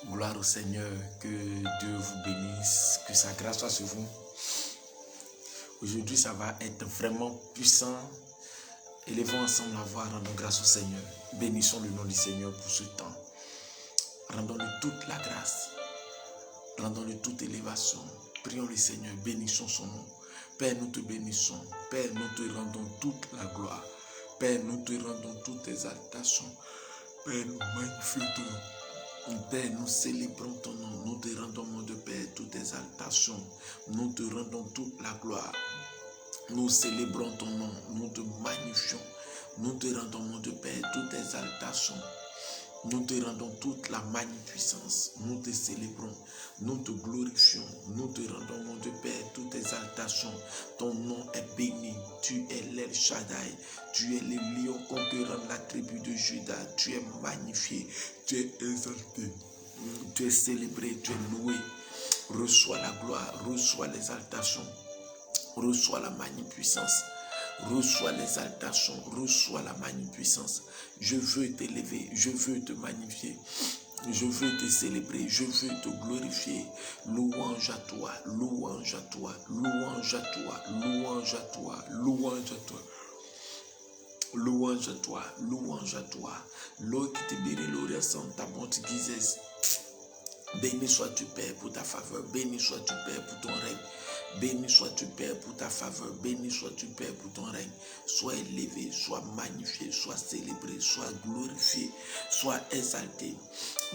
Gloire au Seigneur, que Dieu vous bénisse, que sa grâce soit sur vous. Aujourd'hui, ça va être vraiment puissant. Élevons ensemble la voix, rendons grâce au Seigneur. Bénissons le nom du Seigneur pour ce temps. Rendons-lui toute la grâce. Rendons-lui toute élévation. Prions le Seigneur, bénissons son nom. Père, nous te bénissons. Père, nous te rendons toute la gloire. Père, nous te rendons toute exaltation. Père, nous magnifions ton nom. Père, nous célébrons ton nom, nous te rendons, mon Dieu Père, toute exaltation, nous te rendons toute la gloire, nous célébrons ton nom, nous te magnifions, nous te rendons, mon Dieu Père, toute exaltation, nous te rendons toute la magnificence, nous te célébrons, nous te glorifions, nous te rendons, mon Dieu Père, toute exaltation. Ton nom est béni, tu es l'El Shaddai, tu es le lion conquérant de la tribu de Juda, tu es magnifié, tu es exalté, tu es célébré, tu es loué. Reçois la gloire, reçois l'exaltation, reçois la magnificence. Reçois l'exaltation, reçois la magnificence. Je veux t'élever, je veux te magnifier, je veux te célébrer, je veux te glorifier. Louange à toi, louange à toi, louange à toi, louange à toi, louange à toi. Louange à toi, louange à toi. L'eau qui te bénit, l'eau santa bonté guisesse. Béni sois-tu, Père, pour ta faveur. Béni sois-tu, Père, pour ton règne. Béni sois-tu, Père, pour ta faveur. Béni sois-tu, Père, pour ton règne. Sois élevé, sois magnifié, sois célébré, sois glorifié, sois exalté.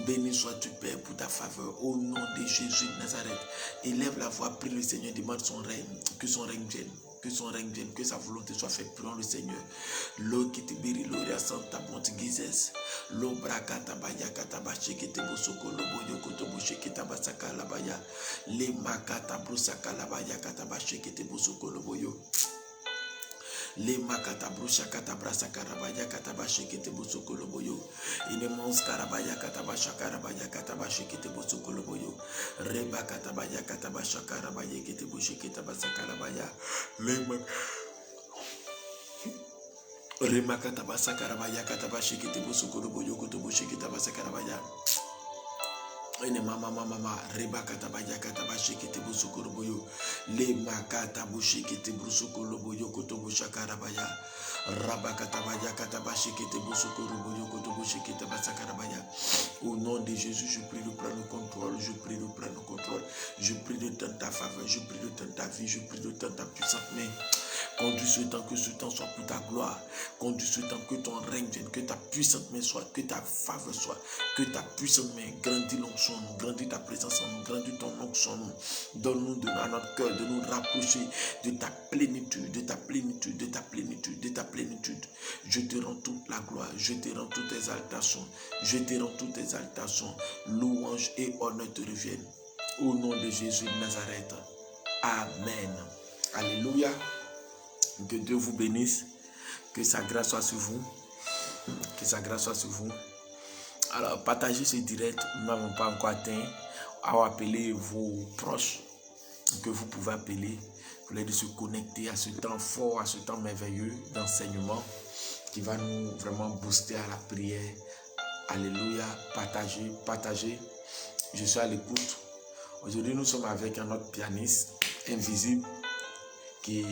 Béni sois-tu, Père, pour ta faveur. Au nom de Jésus de Nazareth, élève la voix, prie le Seigneur, demande son règne, que son règne vienne. Que son règne vienne, que sa volonté soit faite. Prions le Seigneur. L'eau qui te bérit, l'oria santa bonte guisesse. L'eau brakata baya katabache qui te bosoko loboyo kotoboche qui tabasaka labaya. Le makata brusaka labaya katabache qui te bosoko loboyo. Le makata brusha katabrasa karabaya katabache qui te bosoko loboyo. Il est mons karabaya katabasha karabaya katabache qui te bosoko loboyo. Reba katabaya katabasha karabaya qui te boshe qui tabasaka labaya. Remakata basa karabaya katabashi kiti bosokoro boyo kotoboshi kitabasa karabaya. Ene mama reba katabaya katabashi kiti bosokoro boyo. Le makata bushi kiti brusokoro boyo kotobosha karabaya. Raba katabaya katabashi kiti bosokoro boyo kotoboshi kitabasa karabaya. Au nom de Jésus, je prie de prendre le contrôle, je prie de prendre le contrôle, je prie de tendre ta faveur, je prie de tendre ta vie, je prie de tendre ta puissante main. Conduis ce temps, que ce temps soit pour ta gloire. Conduis ce temps, que ton règne vienne, que ta puissante main soit, que ta faveur soit, que ta puissante main grandit l'onction, grandit ta présence en nous, grandit ton onction en nous. Donne-nous à notre cœur de nous rapprocher de ta plénitude, de ta plénitude, de ta plénitude, de ta plénitude. Je te rends toute la gloire, je te rends toute exaltation, je te rends toute exaltation. Louange et honneur te reviennent. Au nom de Jésus de Nazareth. Amen. Alléluia. Que Dieu vous bénisse. Que sa grâce soit sur vous. Que sa grâce soit sur vous. Alors, partagez ce direct. Nous n'avons pas encore atteint. À appeler vos proches que vous pouvez appeler. Vous voulez de se connecter à ce temps fort, à ce temps merveilleux d'enseignement qui va nous vraiment booster à la prière. Alléluia. Partagez, partagez. Je suis à l'écoute. Aujourd'hui, nous sommes avec un autre pianiste invisible qui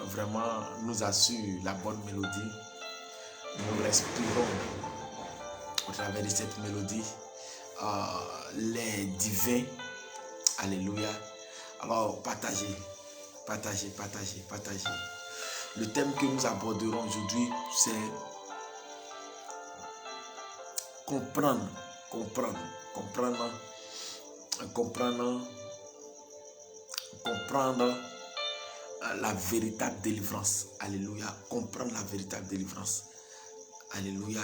vraiment nous assure la bonne mélodie. Nous respirons au travers de cette mélodie les divins. Alléluia. Alors partagez, partagez, partagez, partagez. Le thème que nous aborderons aujourd'hui, c'est comprendre la véritable délivrance. Alléluia. Comprendre la véritable délivrance. Alléluia.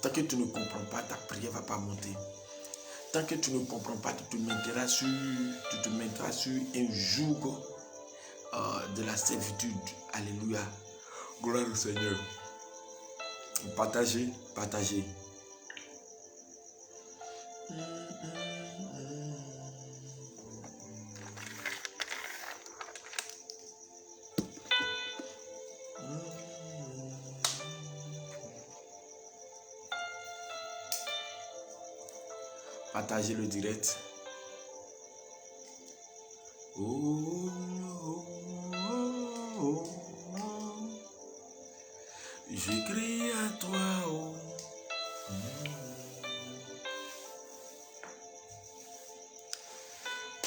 Tant que tu ne comprends pas, ta prière ne va pas monter. Tant que tu ne comprends pas, tu te mettras sur un joug de la servitude. Alléluia. Gloire au Seigneur. Partagez, partagez. Partagez le direct. Oh, oh, oh, oh. Je crie à toi. Oh.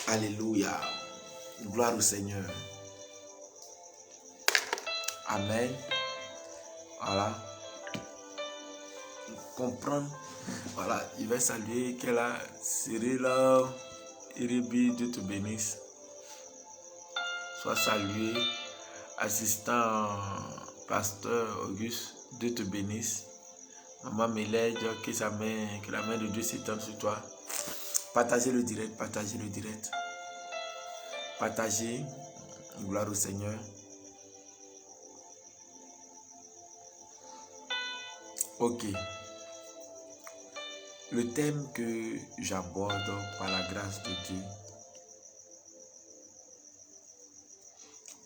Alléluia. Gloire au Seigneur. Amen. Voilà. Comprendre. Voilà. Il va saluer qu'elle a Cyril Iribi. Dieu te bénisse. Sois salué. Assistant pasteur Auguste. Dieu te bénisse. Maman Mélède, que la main de Dieu s'étende sur toi. Partagez le direct. Partagez le direct. Partagez. Gloire au Seigneur. Ok. Le thème que j'aborde par la grâce de Dieu.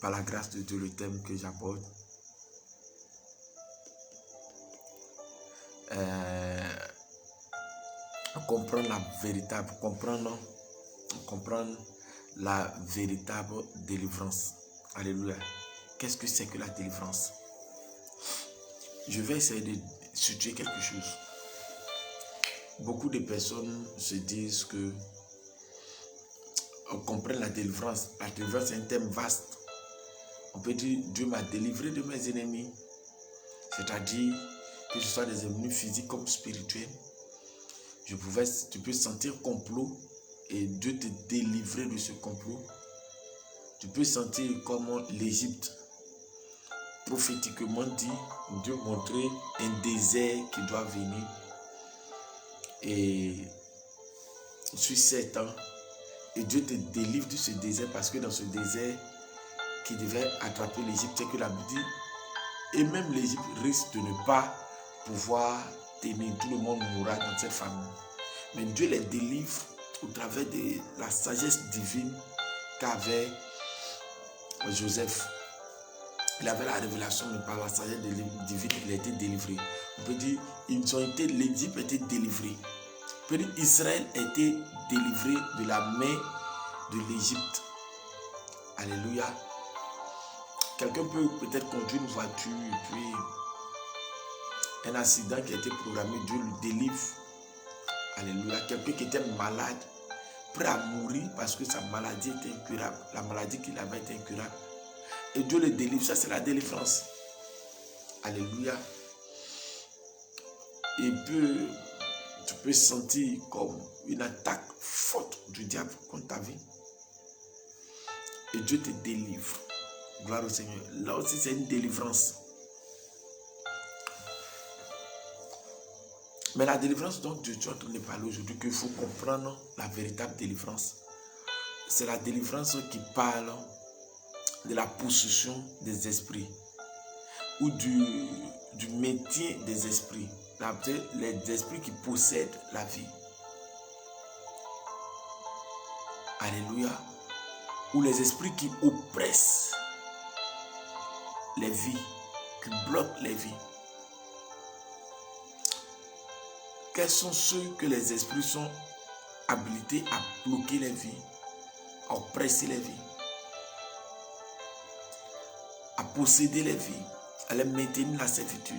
Par la grâce de Dieu, le thème que j'aborde. Comprendre la véritable délivrance. Alléluia. Qu'est-ce que c'est que la délivrance? Je vais essayer de situer quelque chose. Beaucoup de personnes se disent que on comprend la délivrance. La délivrance est un thème vaste. On peut dire Dieu m'a délivré de mes ennemis. C'est-à-dire que ce soit des ennemis physiques comme spirituels. Tu peux sentir complot et Dieu te délivrer de ce complot. Tu peux sentir comment l'Égypte, prophétiquement dit, Dieu montrait un désert qui doit venir. Et sur 7 ans, et Dieu te délivre de ce désert parce que dans ce désert qui devait attraper l'Égypte, c'est que la Bible dit, et même l'Égypte risque de ne pas pouvoir tenir. Tout le monde mourra dans cette famille. Mais Dieu les délivre au travers de la sagesse divine qu'avait Joseph. Il avait la révélation, mais par la sagesse divine, il a été délivré. On peut dire, l'Égypte a été délivrée. On peut dire, Israël a été délivré de la main de l'Égypte. Alléluia. Quelqu'un peut peut-être conduire une voiture et puis un accident qui a été programmé, Dieu le délivre. Alléluia. Quelqu'un qui était malade, prêt à mourir parce que sa maladie était incurable. La maladie qu'il avait était incurable. Et Dieu le délivre. Ça, c'est la délivrance. Alléluia. Et tu peux sentir comme une attaque forte du diable contre ta vie. Et Dieu te délivre. Gloire au Seigneur. Là aussi, c'est une délivrance. Mais la délivrance dont Dieu est en train de parler aujourd'hui, qu'il faut comprendre la véritable délivrance. C'est la délivrance qui parle de la possession des esprits ou du maintien des esprits. Les esprits qui possèdent la vie. Alléluia. Ou les esprits qui oppressent les vies, qui bloquent les vies. Quels sont ceux que les esprits sont habilités à bloquer les vies, à oppresser les vies, à posséder les vies, à les maintenir la servitude?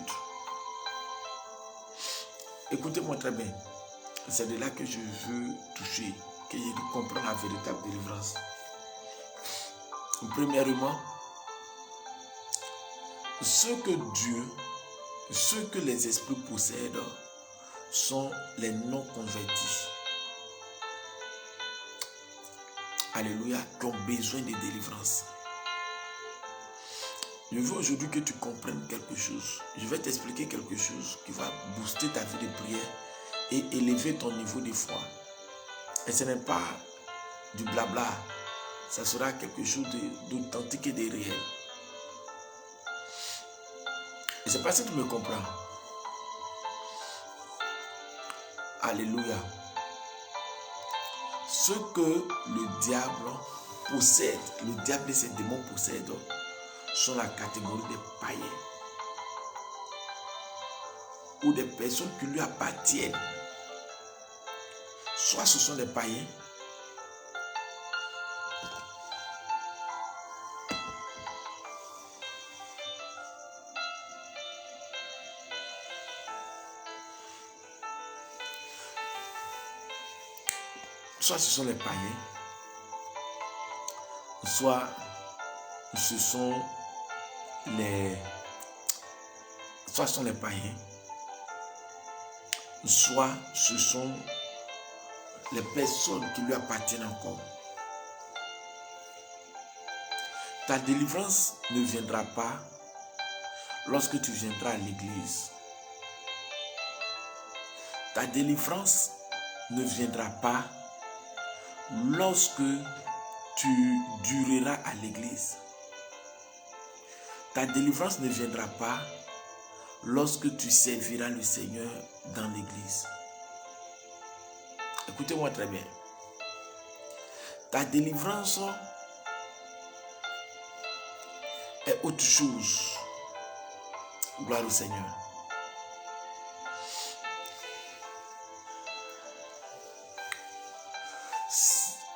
Écoutez-moi très bien. C'est de là que je veux toucher, que je veux comprendre la véritable délivrance. Premièrement, ce que les esprits possèdent sont les non-convertis. Alléluia, qui ont besoin de délivrance. Je veux aujourd'hui que tu comprennes quelque chose. Je vais t'expliquer quelque chose qui va booster ta vie de prière et élever ton niveau de foi. Et ce n'est pas du blabla. Ça sera quelque chose d'authentique et de réel. Je ne sais pas si tu me comprends. Alléluia. Ce que le diable possède, le diable et ses démons possèdent, sont la catégorie des païens ou des personnes qui lui appartiennent. soit ce sont des païens, soit ce sont les païens, soit ce sont les païens, soit ce sont les personnes qui lui appartiennent encore. Ta délivrance ne viendra pas lorsque tu viendras à l'église. Ta délivrance ne viendra pas lorsque tu dureras à l'église. Ta délivrance ne viendra pas lorsque tu serviras le Seigneur dans l'église. Écoutez-moi très bien. Ta délivrance est autre chose. Gloire au Seigneur.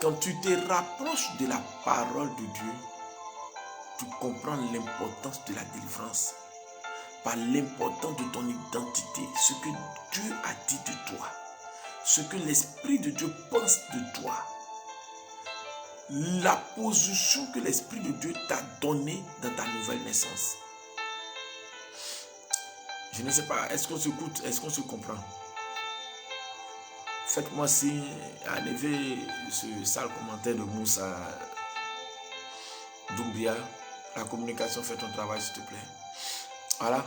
Quand tu te rapproches de la parole de Dieu, tu comprends l'importance de la délivrance. Par l'importance de ton identité, ce que Dieu a dit de toi, ce que l'Esprit de Dieu pense de toi, la position que l'Esprit de Dieu t'a donnée dans ta nouvelle naissance. Je ne sais pas, est-ce qu'on s'écoute, est-ce qu'on se comprend? Faites-moi signe, enlevez ce sale commentaire de Moussa Doumbia. La communication, fait ton travail s'il te plaît. Voilà.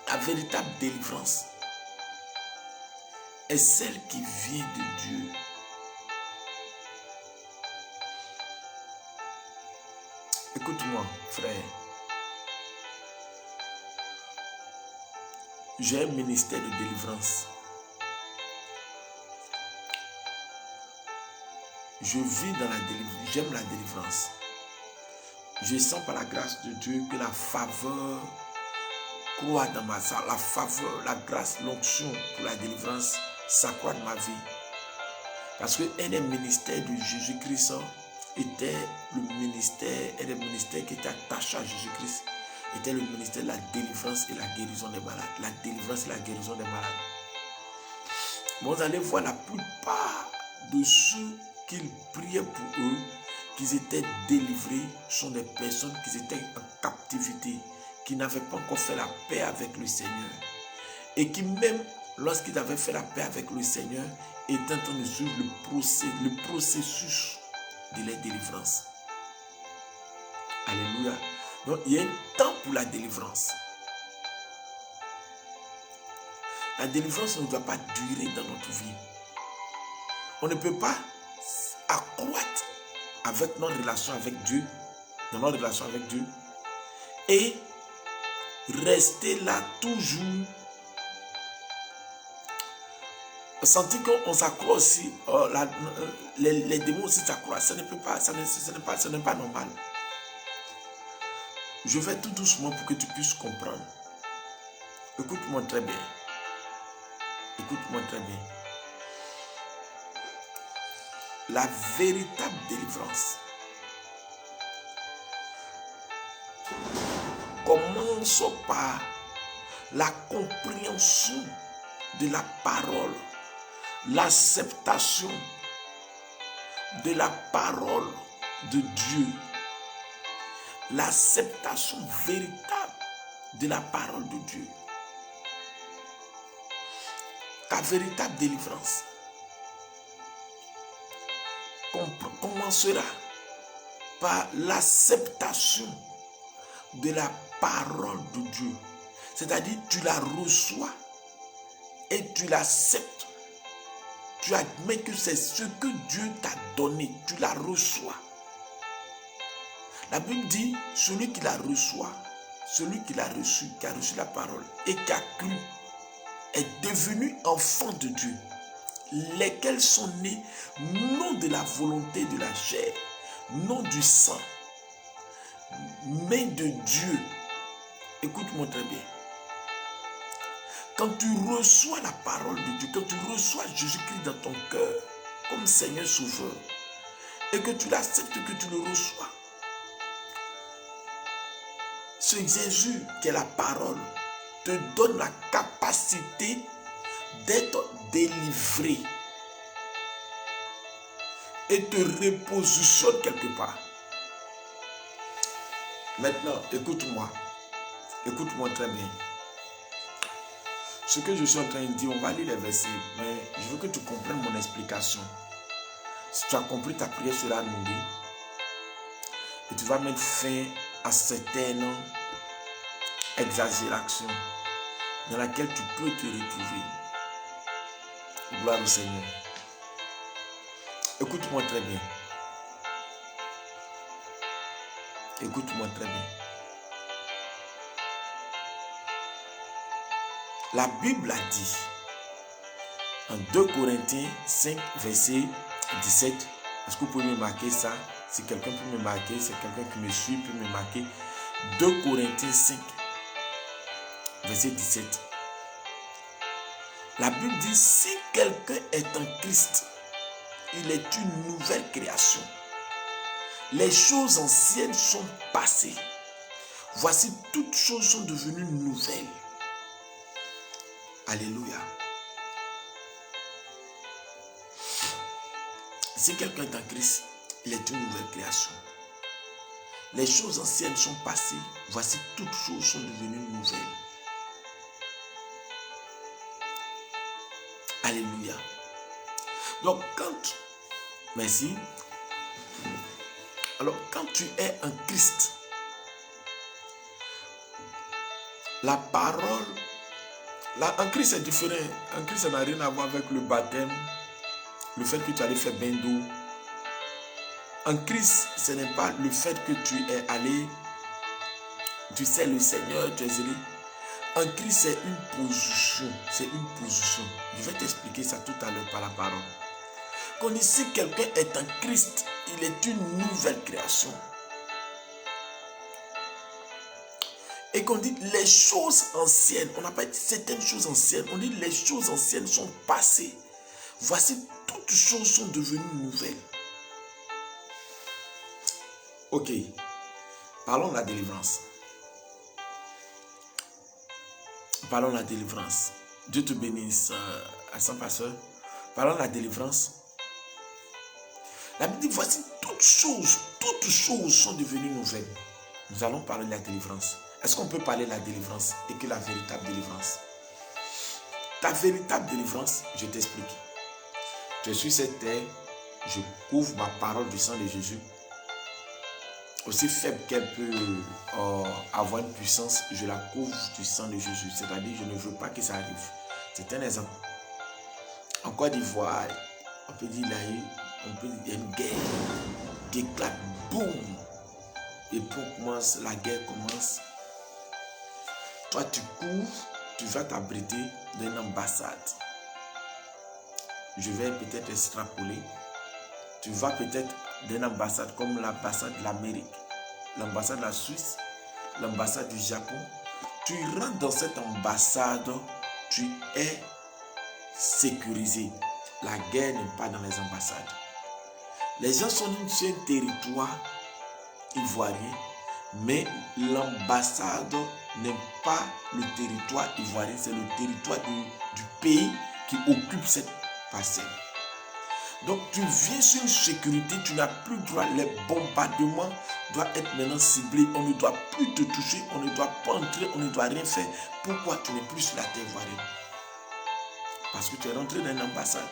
La véritable délivrance est celle qui vient de Dieu. Écoute-moi, frère. J'ai un ministère de délivrance. Je vis dans la délivrance. J'aime la délivrance. Je sens par la grâce de Dieu que la faveur croît dans ma vie. La faveur, la grâce, l'onction pour la délivrance s'accroît dans ma vie. Parce que un des ministères de Jésus-Christ était le ministère, un des ministères qui était attaché à Jésus-Christ, était le ministère de la délivrance et la guérison des malades. La délivrance et la guérison des malades. Vous allez voir la plupart de ceux qui priaient pour eux, qu'ils étaient délivrés, sont des personnes qui étaient en captivité, qui n'avaient pas encore fait la paix avec le Seigneur. Et qui même, lorsqu'ils avaient fait la paix avec le Seigneur, étaient en train de suivre le processus de la délivrance. Alléluia. Donc, il y a un temps pour la délivrance. La délivrance ne doit pas durer dans notre vie. On ne peut pas accroître avec notre relation avec Dieu, dans notre relation avec Dieu, et rester là toujours, sentir qu'on s'accroît aussi, les démons aussi s'accroissent. Ça ne peut pas, ce n'est pas normal. Je vais tout doucement pour que tu puisses comprendre. Écoute-moi très bien. Écoute-moi très bien. La véritable délivrance commence par la compréhension de la parole, l'acceptation de la parole de Dieu, l'acceptation véritable de la parole de Dieu. Ta véritable délivrance commencera par l'acceptation de la parole de Dieu. C'est-à-dire, tu la reçois et tu l'acceptes. Tu admets que c'est ce que Dieu t'a donné. Tu la reçois. La Bible dit, celui qui la reçoit, celui qui l'a reçu, qui a reçu la parole et qui a cru, est devenu enfant de Dieu, lesquels sont nés non de la volonté de la chair, non du sang, mais de Dieu. Écoute-moi très bien. Quand tu reçois la parole de Dieu, quand tu reçois Jésus-Christ dans ton cœur comme Seigneur Sauveur et que tu l'acceptes, que tu le reçois, ce Jésus qui est la parole te donne la capacité d'être délivré et te repositionne quelque part. Maintenant, écoute-moi très bien. Ce que je suis en train de dire, on va lire les versets, mais je veux que tu comprennes mon explication. Si tu as compris, ta prière sera annulée et tu vas mettre fin à certaines exagérations dans laquelle tu peux te retrouver. Gloire au Seigneur. Écoute-moi très bien. Écoute-moi très bien. La Bible a dit en 2 Corinthiens 5, verset 17. Est-ce que vous pouvez me marquer ça? Si quelqu'un peut me marquer, si quelqu'un qui me suit peut me marquer. 2 Corinthiens 5, verset 17. La Bible dit, si quelqu'un est en Christ, il est une nouvelle création. Les choses anciennes sont passées. Voici, toutes choses sont devenues nouvelles. Alléluia. Si quelqu'un est en Christ, il est une nouvelle création. Les choses anciennes sont passées. Voici, toutes choses sont devenues nouvelles. Alléluia. Donc, merci. Alors, quand tu es en Christ, la parole, là, en Christ c'est différent. En Christ, ça n'a rien à voir avec le baptême, le fait que tu allais faire bain d'eau. En Christ, ce n'est pas le fait que tu es allé, tu sais le Seigneur, tu es allé. En Christ, c'est une position. C'est une position. Je vais t'expliquer ça tout à l'heure par la parole. Quand ici quelqu'un est en Christ, il est une nouvelle création. Et qu'on dit les choses anciennes, on n'a pas dit certaines choses anciennes, on dit les choses anciennes sont passées. Voici, toutes choses sont devenues nouvelles. Ok, parlons de la délivrance. Parlons de la délivrance. Dieu te bénisse à son pasteur. Parlons de la délivrance. La Bible dit, voici toutes choses sont devenues nouvelles. Nous allons parler de la délivrance. Est-ce qu'on peut parler de la délivrance et que la véritable délivrance? Ta véritable délivrance, je t'explique. Je suis cette terre, je couvre ma parole du sang de Jésus. Aussi faible qu'elle peut avoir une puissance, je la couvre du sang de Jésus. C'est-à-dire, je ne veux pas que ça arrive. C'est un exemple. En Côte d'Ivoire, on peut dire il y a une guerre qui éclate, boum. Et puis la guerre commence. Toi, tu cours, tu vas t'abriter dans une ambassade. Je vais peut-être extrapoler. Tu vas peut-être dans une ambassade comme l'ambassade de l'Amérique, l'ambassade de la Suisse, l'ambassade du Japon. Tu rentres dans cette ambassade, tu es sécurisé. La guerre n'est pas dans les ambassades. Les gens sont sur un territoire ivoirien, mais l'ambassade n'est pas le territoire ivoirien, c'est le territoire du pays qui occupe cette parcelle. Donc tu viens sur une sécurité, tu n'as plus droit, les bombardements doivent être maintenant ciblés, on ne doit plus te toucher, on ne doit pas entrer, on ne doit rien faire. Pourquoi tu n'es plus sur la terre ivoirienne? Parce que tu es rentré dans une ambassade.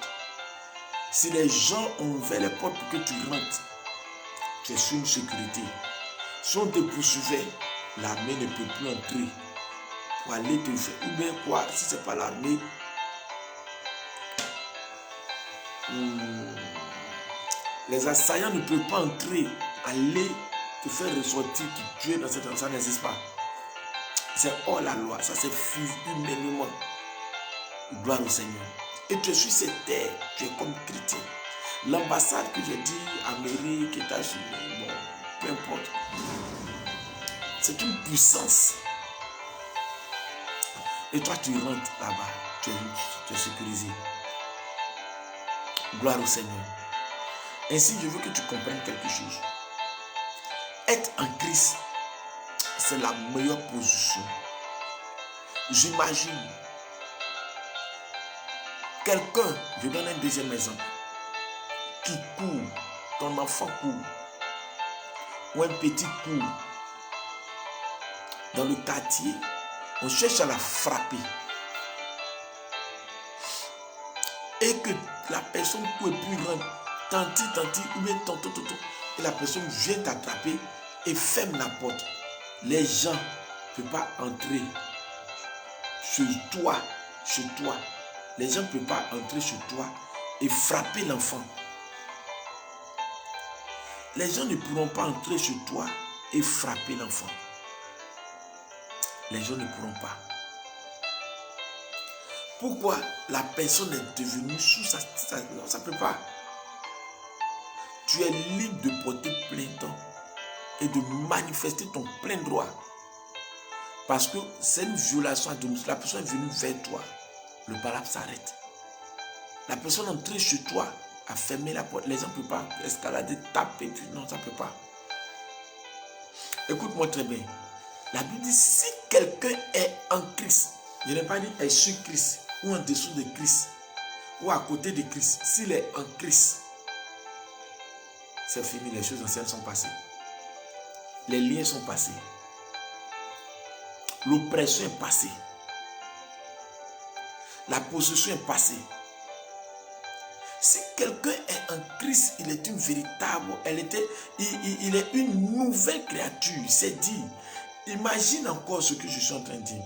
Si les gens ont ouvert les portes pour que tu rentres, tu es sur une sécurité. Si on te poursuivait, l'armée ne peut plus entrer pour aller te faire. Ou bien quoi, si ce n'est pas l'armée, les assaillants ne peuvent pas entrer, aller te faire ressortir, te tuer dans cette endroit, ça n'existe pas. C'est hors la loi, ça c'est humainement. Gloire au Seigneur. Et tu es sur cette terre, tu es comme chrétien. L'ambassade que j'ai dit, Amérique, États-Unis, bon, peu importe. C'est une puissance. Et toi, tu rentres là-bas. tu es sécurisé. Gloire au Seigneur. Ainsi, je veux que tu comprennes quelque chose. Être en Christ, c'est la meilleure position. J'imagine quelqu'un, je donne un deuxième exemple, qui court, ton enfant court, ou un petit court, dans le quartier, on cherche à la frapper. Et que la personne court et puis rentre, tanti, ou bien tonton, et la personne vient t'attraper et ferme la porte. Les gens ne peuvent pas entrer chez toi. Les gens ne peuvent pas entrer chez toi et frapper l'enfant. Les gens ne pourront pas entrer chez toi et frapper l'enfant. Les gens ne pourront pas. Pourquoi la personne est devenue sous sa... Non, ça ne peut pas. Tu es libre de porter plainte et de manifester ton plein droit. Parce que c'est une violation à domicile. La personne est venue vers toi. Le palabre s'arrête. La personne est entrée chez toi, a fermé la porte. Les gens ne peuvent pas escalader, taper. Puis non, ça ne peut pas. Écoute-moi très bien. La Bible dit, si quelqu'un est en Christ, je n'ai pas dit est sur Christ, ou en dessous de Christ, ou à côté de Christ. S'il est en Christ, c'est fini, les choses anciennes sont passées. Les liens sont passés. L'oppression est passée. La possession est passée. Si quelqu'un est en Christ, il est une véritable, il est une nouvelle créature. C'est dit. Imagine encore ce que je suis en train de dire.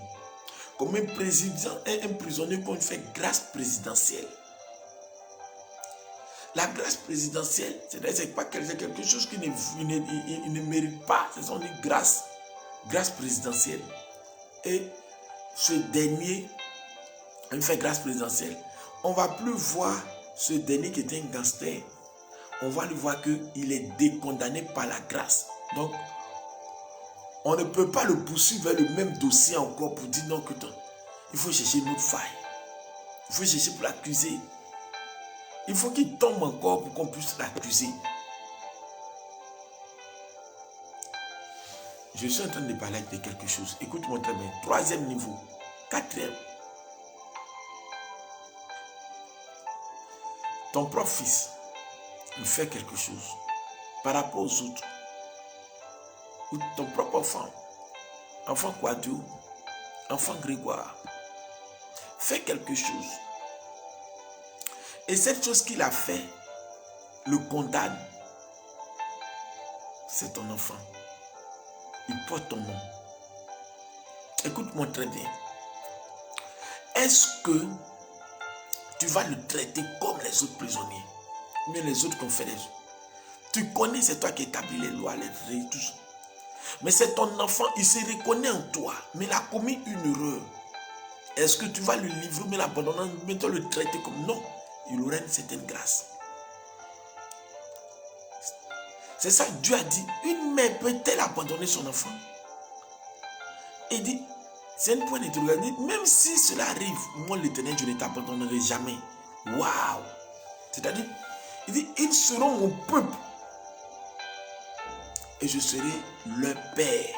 Comme un président et un prisonnier qu'on fait grâce présidentielle. La grâce présidentielle, c'est pas quelque chose qui ne mérite pas. C'est son grâce présidentielle. Et ce dernier, il fait grâce présidentielle. On ne va plus voir ce dernier qui était un gangster. On va lui voir qu'il est décondamné par la grâce. Donc, on ne peut pas le poursuivre vers le même dossier encore pour dire non que toi. Il faut chercher une autre faille. Il faut chercher pour l'accuser. Il faut qu'il tombe encore pour qu'on puisse l'accuser. Je suis en train de parler de quelque chose. Écoute-moi très bien. 3e niveau. 4e. Ton propre fils, il fait quelque chose par rapport aux autres. Ou ton propre enfant Quadio, enfant Grégoire, fait quelque chose. Et cette chose qu'il a fait, le condamne. C'est ton enfant. Il porte ton nom. Écoute-moi très bien. Est-ce que tu vas le traiter comme les autres prisonniers, mais les autres confédérés? Tu connais, c'est toi qui établis les lois, les règles, tout ça. Mais c'est ton enfant, il se reconnaît en toi, mais il a commis une erreur. Est-ce que tu vas le livrer, mais l'abandonner, mais tu vas le traiter comme non? Il aura une certaine grâce. C'est ça, Dieu a dit, une mère peut-elle abandonner son enfant? Il dit, c'est un point d'interrogation. Même si cela arrive, moi l'Éternel, je ne t'abandonnerai jamais. Waouh! C'est-à-dire, il dit, ils seront mon peuple. Et je serai leur père.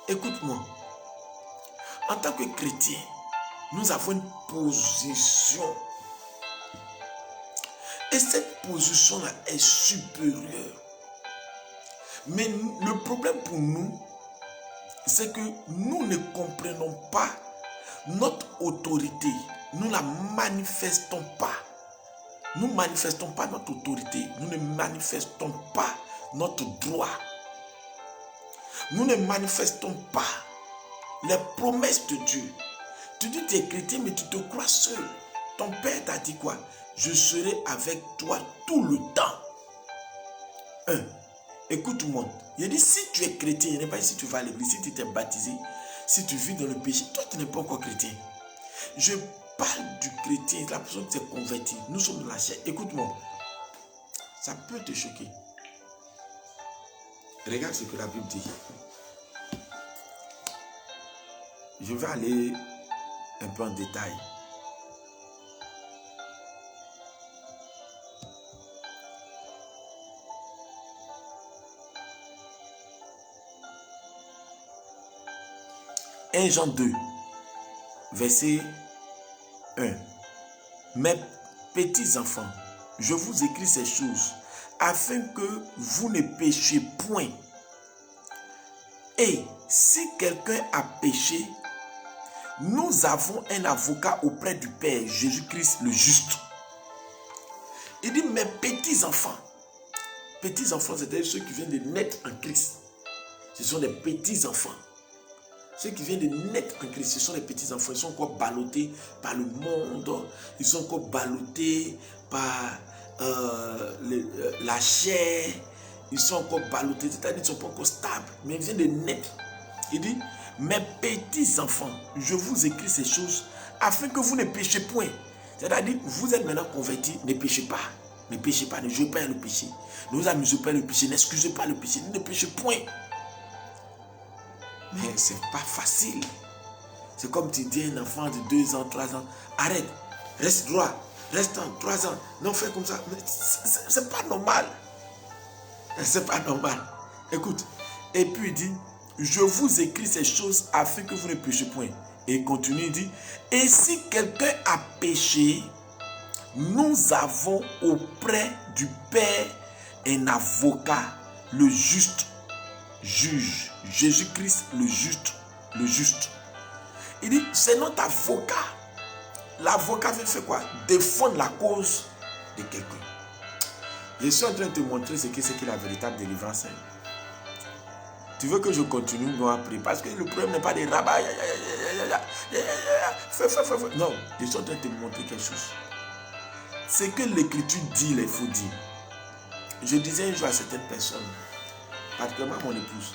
Écoute-moi. En tant que chrétien, nous avons une position. Et cette position-là est supérieure. Mais le problème pour nous, c'est que nous ne comprenons pas notre autorité. Nous ne la manifestons pas. Nous ne manifestons pas notre autorité. Nous ne manifestons pas notre droit. Nous ne manifestons pas les promesses de Dieu. Tu dis que tu es chrétien, mais tu te crois seul. Ton père t'a dit quoi? Je serai avec toi tout le temps. Écoute-moi. Il dit, si tu es chrétien, il n'est pas dit si tu vas à l'église, si tu t'es baptisé, si tu vis dans le péché, toi tu n'es pas encore chrétien. Je parle du chrétien, la personne qui s'est convertie. Nous sommes dans la chair. Écoute-moi. Ça peut te choquer. Regarde ce que la Bible dit. Je vais aller un peu en détail. Jean 2, verset 1. Mes petits enfants, je vous écris ces choses afin que vous ne péchiez point. Et si quelqu'un a péché, nous avons un avocat auprès du Père, Jésus-Christ le juste. Il dit mes petits enfants, c'est-à-dire ceux qui viennent de naître en Christ. Ce sont des petits enfants. Ceux qui viennent de naître en Christ, ce sont les petits enfants. Ils sont encore ballottés par le monde. Ils sont encore ballottés par la chair. Ils sont encore ballottés, c'est-à-dire qu'ils ne sont pas encore stables. Mais ils viennent de naître. Il dit, mes petits enfants, je vous écris ces choses afin que vous ne péchez point. C'est-à-dire, vous êtes maintenant convertis, ne péchez pas. Ne péchez pas, ne jouez pas le péché. Ne vous amusez pas le péché, n'excusez pas le péché, ne péchez point. Mais ce n'est pas facile. C'est comme tu dis à un enfant de 2 ans, 3 ans, arrête, reste droit, reste en 3 ans, non fais comme ça. Ce n'est pas normal. C'est pas normal. Écoute, et puis il dit, je vous écris ces choses afin que vous ne péchez point. Et il continue, il dit, et si quelqu'un a péché, nous avons auprès du Père un avocat, le juste juge, Jésus-Christ le juste, le juste. Il dit, c'est notre avocat. L'avocat veut faire quoi? Défendre la cause de quelqu'un. Je suis en train de te montrer ce qu'est la véritable délivrance. Tu veux que je continue à prier? Parce que le problème n'est pas des rabats. Non, je suis en train de te montrer quelque chose. Ce que l'écriture dit, il faut dire. Je disais un jour à certaines personnes, particulièrement à mon épouse,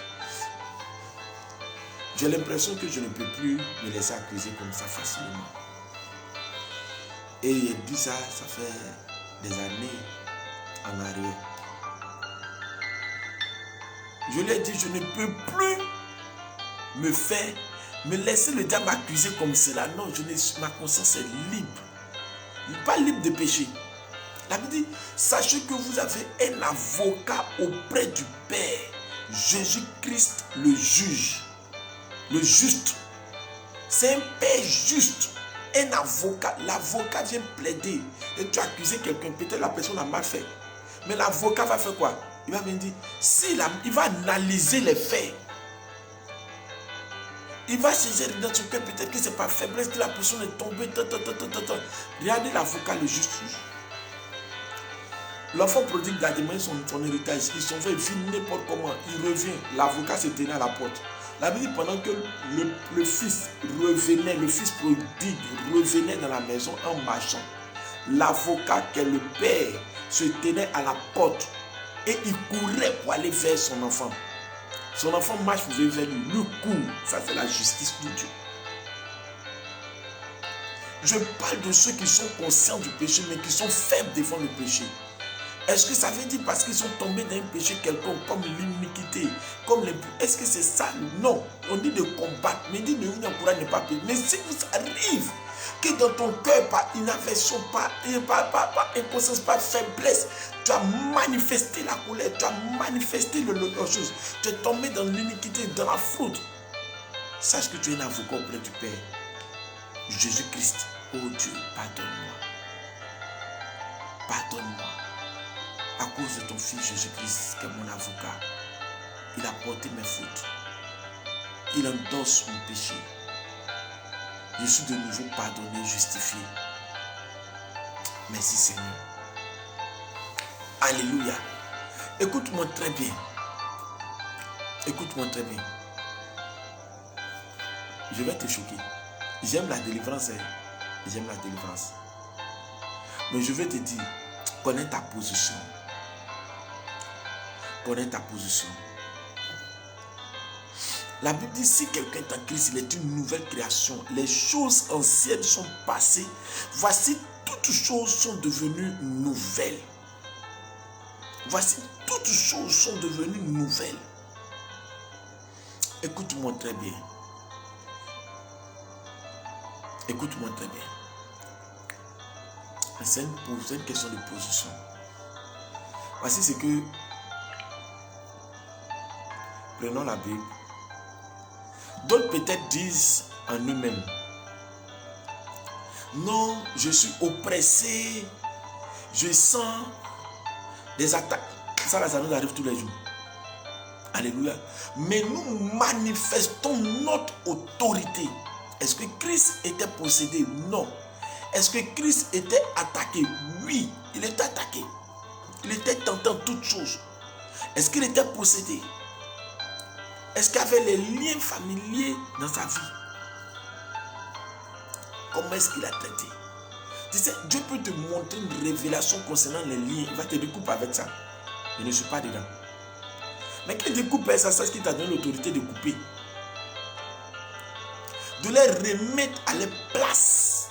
j'ai l'impression que je ne peux plus me laisser accuser comme ça facilement. Et il dit ça, ça fait des années en arrière. Je lui ai dit, je ne peux plus me laisser le diable m'accuser comme cela. Non, ma conscience est libre. Pas libre de péché. La Bible dit, sachez que vous avez un avocat auprès du Père, Jésus-Christ le juge, le juste. C'est un Père juste, un avocat. L'avocat vient plaider et tu as accusé quelqu'un, peut-être la personne a mal fait. Mais l'avocat va faire quoi? Il va venir dire, il va analyser les faits. Il va chercher dans son cœur, peut-être que c'est pas faiblesse que la personne est tombée. Regardez l'avocat, le juste juge. L'enfant prodigue a demandé son héritage. Ils sont fait vivre n'importe comment. Il revient. L'avocat se tenait à la porte. La Bible dit pendant que le fils revenait, le fils prodigue revenait dans la maison en marchant. L'avocat, qui est le père, se tenait à la porte et il courait pour aller vers son enfant. Son enfant marche pour venir vers lui. Lui court. Ça, c'est la justice de Dieu. Je parle de ceux qui sont conscients du péché, mais qui sont faibles devant le péché. Est-ce que ça veut dire parce qu'ils sont tombés dans un péché quelconque, comme l'iniquité, est-ce que c'est ça? Non. On dit de combattre, mais il dit ne vous encouragez ne pas pécher. Mais si vous arrive que dans ton cœur, par inaffection, par inconscience, par faiblesse, tu as manifesté la colère, tu as manifesté la chose, tu es tombé dans l'iniquité, dans la fraude, sache que tu es un avocat auprès du Père. Jésus-Christ, oh Dieu, pardonne-moi. Pardonne-moi. À cause de ton fils Jésus-Christ, qui est mon avocat, il a porté mes fautes. Il endosse mon péché. Je suis de nouveau pardonné, justifié. Merci Seigneur. Alléluia. Écoute-moi très bien. Écoute-moi très bien. Je vais te choquer. J'aime la délivrance. J'aime la délivrance. Mais je vais te dire, connais ta position. Connais ta position. La Bible dit, si quelqu'un est en Christ, il est une nouvelle création. Les choses anciennes sont passées. Voici, toutes choses sont devenues nouvelles. Voici, toutes choses sont devenues nouvelles. Écoute-moi très bien. Écoute-moi très bien. C'est une question de position. Voici ce que... Prenons la Bible. D'autres peut-être disent en eux-mêmes, non, je suis oppressé, je sens des attaques. Ça, là, ça nous arrive tous les jours. Alléluia. Mais nous manifestons notre autorité. Est-ce que Christ était possédé? Non. Est-ce que Christ était attaqué? Oui, il était attaqué. Il était tentant toutes choses. Est-ce qu'il était possédé? Est-ce qu'il y avait les liens familiers dans sa vie? Comment est-ce qu'il a traité? Tu sais, Dieu peut te montrer une révélation concernant les liens. Il va te découper avec ça. Je ne suis pas dedans. Mais qu'il découpe ça, c'est ce qui t'a donné l'autorité de couper. De les remettre à leur place.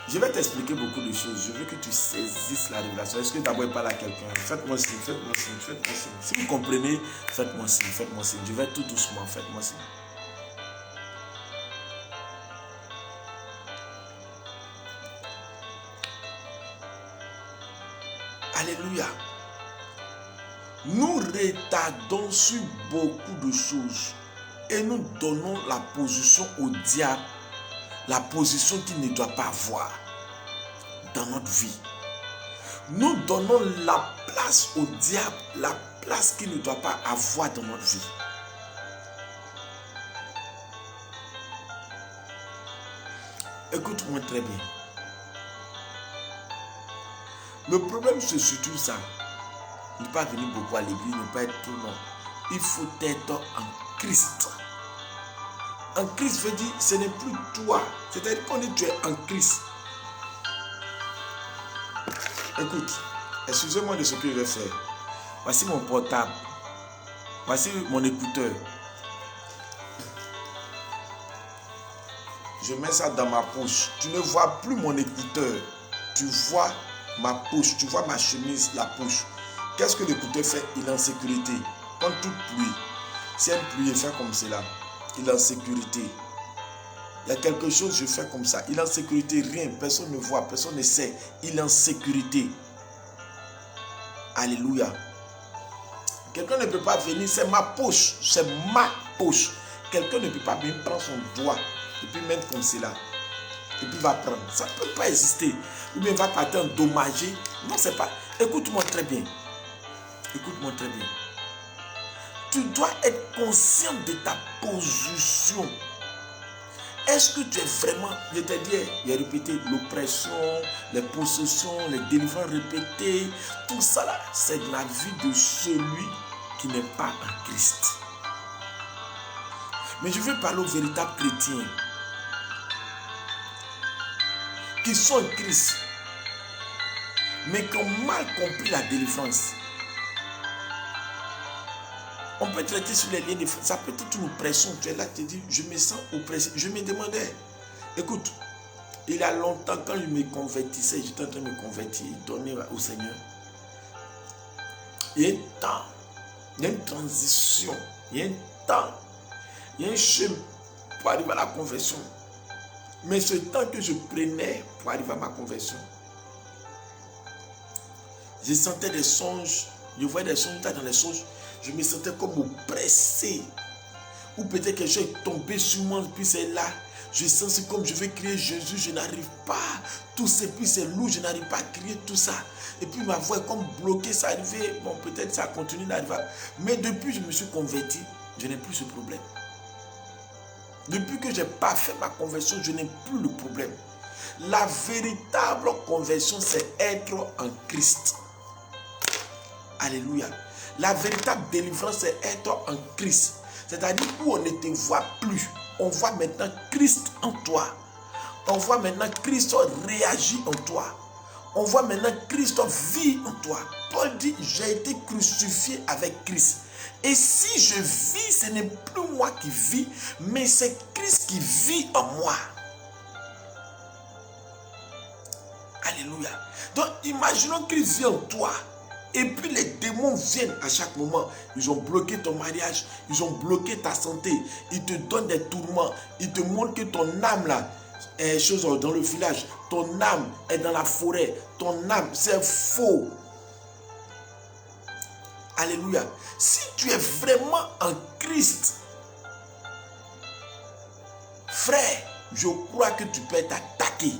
Je vais t'expliquer beaucoup de choses. Je veux que tu saisisses la révélation. Est-ce que d'abord il parle à quelqu'un? Faites-moi signe, faites-moi signe, faites-moi signe. Si vous comprenez, faites-moi signe, faites-moi signe. Je vais tout doucement, faites-moi signe. Alléluia. Nous retardons sur beaucoup de choses et nous donnons la position au diable, la position qu'il ne doit pas avoir dans notre vie. Nous donnons la place au diable, la place qu'il ne doit pas avoir dans notre vie. Écoute-moi très bien. Le problème, c'est surtout ça. Ne pas venir beaucoup à l'église, ne pas être trop long. Il faut être en Christ. En Christ veut dire, ce n'est plus toi. C'est-à-dire qu'on dit tu es en Christ. Écoute, excusez-moi de ce que je vais faire. Voici mon portable. Voici mon écouteur. Je mets ça dans ma poche. Tu ne vois plus mon écouteur. Tu vois ma poche. Tu vois ma chemise, la poche. Qu'est-ce que l'écouteur fait? Il est en sécurité. Quand toute pluie, si elle pluie, il fait comme cela. Il est en sécurité. Il y a quelque chose, je fais comme ça. Il est en sécurité, rien. Personne ne voit, personne ne sait. Il est en sécurité. Alléluia. Quelqu'un ne peut pas venir, c'est ma poche. C'est ma poche. Quelqu'un ne peut pas venir prendre son doigt et puis mettre comme cela. Et puis va prendre. Ça ne peut pas exister. Ou bien va partir endommagé. Non, c'est pas. Écoute-moi très bien. Écoute-moi très bien. Tu dois être conscient de ta position. Est-ce que tu es vraiment, je t'ai dit, il a répété l'oppression, les possessions, les délivrances répétées, tout ça là, c'est la vie de celui qui n'est pas en Christ. Mais je veux parler aux véritables chrétiens qui sont en Christ, mais qui ont mal compris la délivrance. On peut traiter sur les liens de frères. Ça peut être une oppression. Tu es là, tu te dis, je me sens oppressé. Je me demandais, écoute, il y a longtemps, quand je me convertissais, j'étais en train de me convertir, donner au Seigneur. Il y a un temps, il y a une transition, il y a un temps, il y a un chemin pour arriver à la conversion. Mais ce temps que je prenais pour arriver à ma conversion, je sentais des songes, je voyais des songes, dans les songes, je me sentais comme oppressé. Ou peut-être quelque chose est tombé sur moi, puis c'est là. Je sens comme je vais crier Jésus, je n'arrive pas. Tout ça, puis c'est lourd, je n'arrive pas à crier tout ça. Et puis ma voix est comme bloquée, ça arrivait. Bon, peut-être ça continue d'arriver. Mais depuis que je me suis converti, je n'ai plus ce problème. Depuis que je n'ai pas fait ma conversion, je n'ai plus le problème. La véritable conversion, c'est être en Christ. Alléluia. La véritable délivrance, c'est être en Christ. C'est-à-dire où on ne te voit plus. On voit maintenant Christ en toi. On voit maintenant Christ réagir en toi. On voit maintenant Christ vit en toi. Paul dit, j'ai été crucifié avec Christ. Et si je vis, ce n'est plus moi qui vis, mais c'est Christ qui vit en moi. Alléluia. Donc, imaginons Christ vit en toi. Et puis les démons viennent à chaque moment. Ils ont bloqué ton mariage, ils ont bloqué ta santé. Ils te donnent des tourments. Ils te montrent que ton âme là est chose dans le village. Ton âme est dans la forêt. Ton âme, c'est faux. Alléluia. Si tu es vraiment en Christ, frère, je crois que tu peux être attaqué.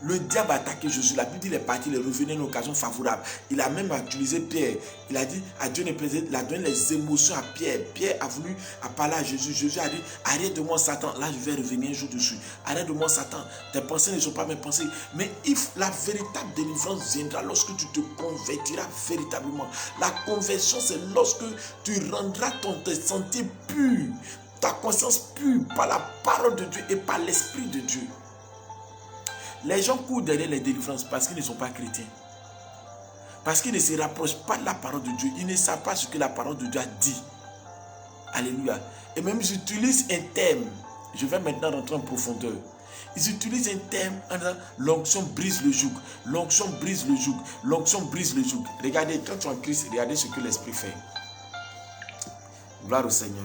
Le diable a attaqué Jésus. La Bible dit, il est parti, il est revenu à une occasion favorable. Il a même utilisé Pierre. Il a dit à Dieu, il a donné les émotions à Pierre. Pierre a voulu parler à Jésus. Jésus a dit, arrête de moi Satan. Là, je vais revenir un jour dessus. Arrête de moi Satan. Tes pensées ne sont pas mes pensées. Mais la véritable délivrance viendra lorsque tu te convertiras véritablement. La conversion, c'est lorsque tu rendras tes sentiers purs, ta conscience pure par la parole de Dieu et par l'Esprit de Dieu. Les gens courent derrière les délivrances parce qu'ils ne sont pas chrétiens. Parce qu'ils ne se rapprochent pas de la parole de Dieu. Ils ne savent pas ce que la parole de Dieu a dit. Alléluia. Et même ils utilisent un terme. Je vais maintenant rentrer en profondeur. Ils utilisent un terme en disant l'onction brise le joug. L'onction brise le joug. L'onction brise le joug. Regardez, quand tu es en Christ, regardez ce que l'Esprit fait. Gloire au Seigneur.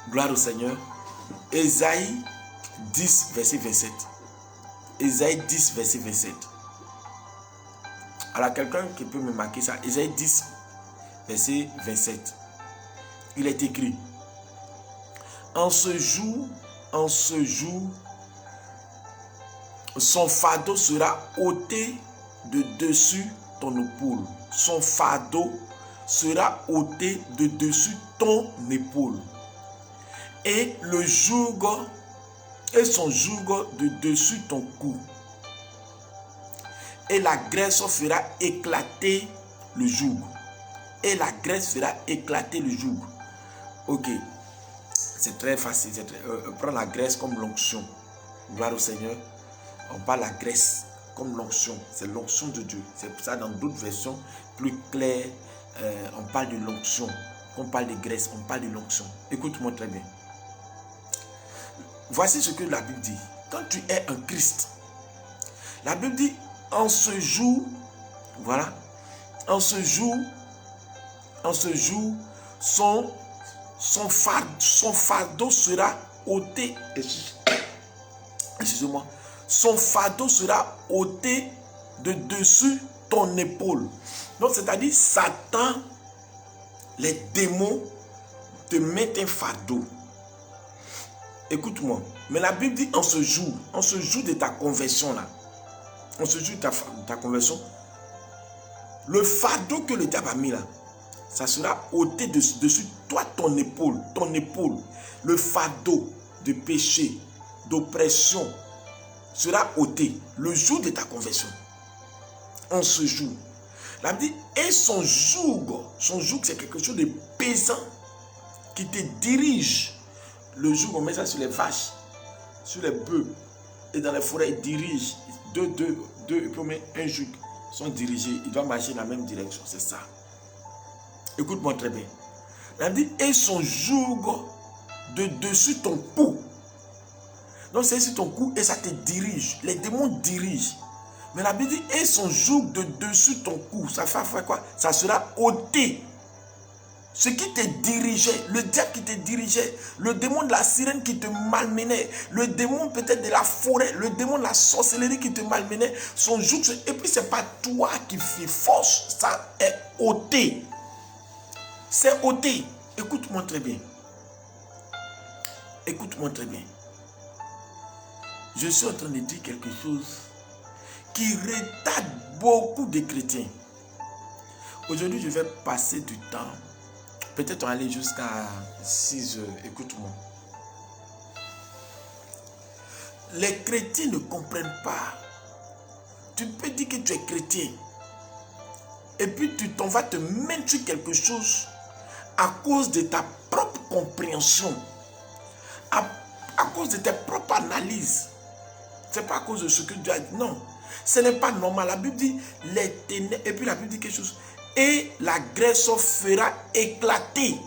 Gloire au Seigneur. Ésaïe 10, verset 27. Ésaïe 10, verset 27. Alors, quelqu'un qui peut me marquer ça. Ésaïe 10, verset 27. Il est écrit. En ce jour, son fardeau sera ôté de dessus ton épaule. Son fardeau sera ôté de dessus ton épaule. Et le joug et son joug de dessus ton cou. Et la graisse fera éclater le joug. Et la graisse fera éclater le joug. Ok. C'est très facile. Prends la graisse comme l'onction. Gloire au Seigneur. On parle de la graisse comme l'onction. C'est l'onction de Dieu. C'est pour ça dans d'autres versions plus claires, on parle de l'onction. Quand on parle de graisse, on parle de l'onction. Écoute-moi très bien. Voici ce que la Bible dit. Quand tu es en Christ, la Bible dit, en ce jour, voilà, en ce jour, son fardeau sera ôté. Excusez-moi. Son fardeau sera ôté de dessus ton épaule. Donc, c'est-à-dire, Satan, les démons te mettent un fardeau. Écoute-moi, mais la Bible dit en ce jour de ta conversion là, en ce jour de ta conversion, le fardeau que le diable a mis là, ça sera ôté dessus toi, ton épaule, le fardeau de péché, d'oppression sera ôté le jour de ta conversion. En ce jour, la Bible dit, et son joug c'est quelque chose de pesant qui te dirige. Le joug, on met ça sur les vaches, sur les bœufs, et dans les forêts, ils dirigent. Deux, et puis on met un joug. Ils sont dirigés, ils doivent marcher dans la même direction, c'est ça. Écoute-moi très bien. La Bible dit, et son joug de dessus ton cou. Donc c'est sur ton cou et ça te dirige. Les démons dirigent. Mais la Bible dit, et son joug de dessus ton cou. Ça fait quoi? Ça sera ôté. Ce qui te dirigeait, le diable qui te dirigeait, le démon de la sirène qui te malmenait, le démon peut-être de la forêt, le démon de la sorcellerie qui te malmenait, son joug, et puis c'est pas toi qui fais force, ça est ôté. C'est ôté. Écoute-moi très bien. Écoute-moi très bien. Je suis en train de dire quelque chose qui retarde beaucoup de chrétiens. Aujourd'hui, je vais passer du temps. Peut-être on va aller jusqu'à 6 heures. Écoute-moi. Les chrétiens ne comprennent pas. Tu peux dire que tu es chrétien. Et puis tu t'en vas te mettre sur quelque chose à cause de ta propre compréhension. À cause de tes propres analyses. Ce n'est pas à cause de ce que Dieu a dit. Non. Ce n'est pas normal. La Bible dit les ténèbres. Et puis la Bible dit quelque chose. Et la graisse fera éclater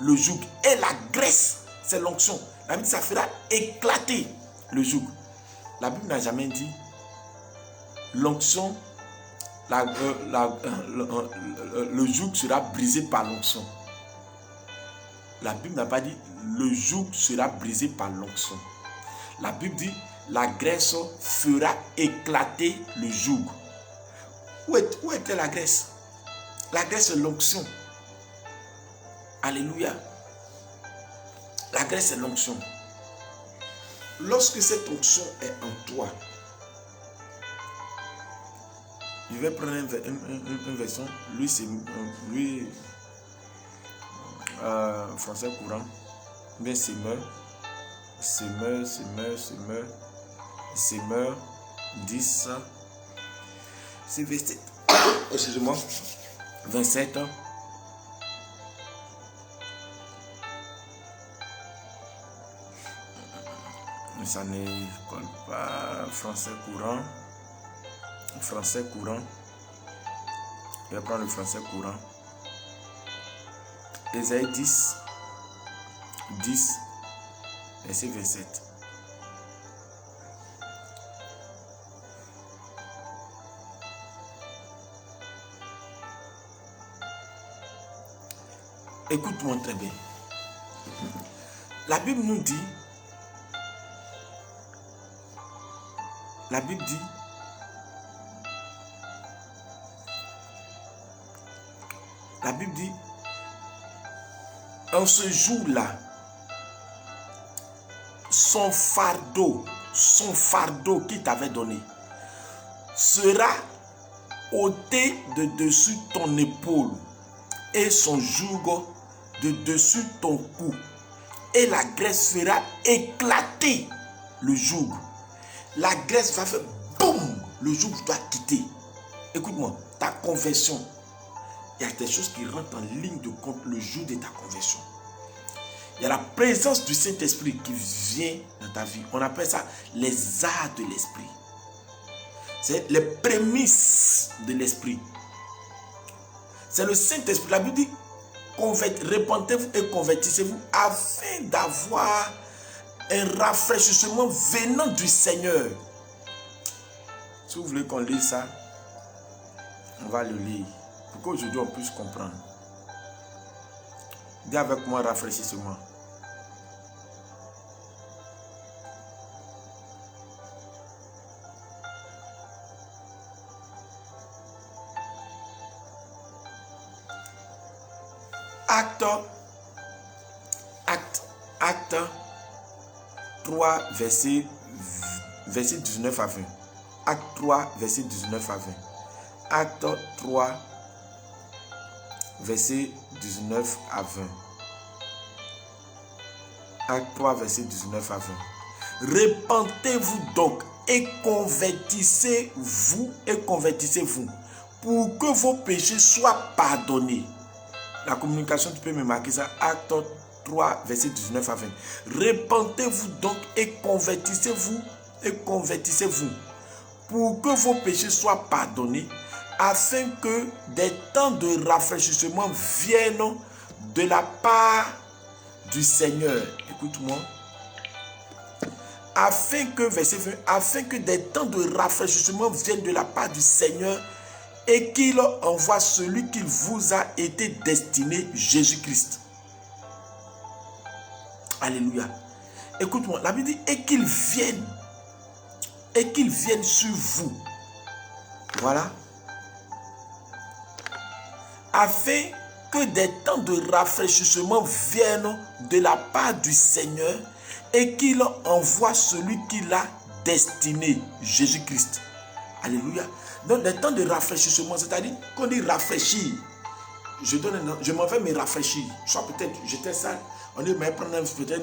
le joug. Et la graisse, c'est l'onction. La Bible dit ça fera éclater le joug. La Bible n'a jamais dit l'onction, le joug sera brisé par l'onction. La Bible n'a pas dit le joug sera brisé par l'onction. La Bible dit la graisse fera éclater le joug. Où était la graisse? La graisse c'est l'onction. Alléluia. La graisse c'est l'onction. Lorsque cette onction est en toi, je vais prendre une version, lui français courant, bien semeur, 10, c'est verset, excusez-moi, 27. Ça ne colle pas. Français courant. Je vais prendre le français courant. Ésaïe 10, verset 27. Écoute-moi très bien. La Bible nous dit, en ce jour-là, son fardeau qu'il t'avait donné sera ôté de dessus ton épaule et son joug de dessus ton cou. Et la graisse fera éclater le joug. La graisse va faire boum, le joug doit quitter. Écoute-moi, ta conversion. Il y a des choses qui rentrent en ligne de compte le jour de ta conversion. Il y a la présence du Saint-Esprit qui vient dans ta vie. On appelle ça les arts de l'esprit. C'est les prémices de l'esprit. C'est le Saint-Esprit. La Bible dit, répentez-vous et convertissez-vous afin d'avoir un rafraîchissement venant du Seigneur. Si vous voulez qu'on lise ça, on va le lire. Pour qu'aujourd'hui on puisse comprendre. Dis avec moi, rafraîchissement. Acte 3, verset 19 à 20. Acte 3, verset 19 à 20. Acte 3, verset 19 à 20. Acte 3, verset 19 à 20. Repentez-vous donc et convertissez-vous pour que vos péchés soient pardonnés. La communication, tu peux me marquer ça. Acte 3, verset 19 à 20. Repentez-vous donc et convertissez-vous pour que vos péchés soient pardonnés, afin que des temps de rafraîchissement viennent de la part du Seigneur. Écoute-moi. Afin que des temps de rafraîchissement viennent de la part du Seigneur et qu'il envoie celui qui vous a été destiné, Jésus-Christ. Alléluia. Écoute-moi, la Bible dit, et qu'il vienne sur vous. Voilà. Afin que des temps de rafraîchissement viennent de la part du Seigneur et qu'il envoie celui qui l'a destiné, Jésus-Christ. Alléluia. Donc, des temps de rafraîchissement, c'est-à-dire qu'on dit rafraîchir. Je m'en vais me rafraîchir. Soit peut-être j'étais sale. On dit, peut-être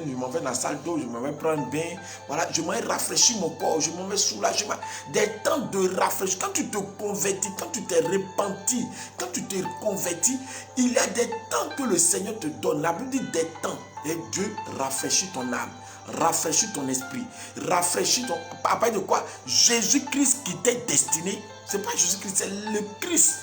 je m'en vais dans la salle d'eau, je m'en vais prendre un bain. Voilà, je m'en vais rafraîchir mon corps, je m'en vais soulager. Des temps de rafraîchissement. Quand tu te convertis, quand tu t'es repenti, quand tu t'es converti, il y a des temps que le Seigneur te donne. La Bible dit des temps. Et Dieu rafraîchit ton âme. rafraîchis ton esprit, rafraîchis ton... À part de quoi? Jésus-Christ qui t'est destiné, c'est pas Jésus-Christ, c'est le Christ.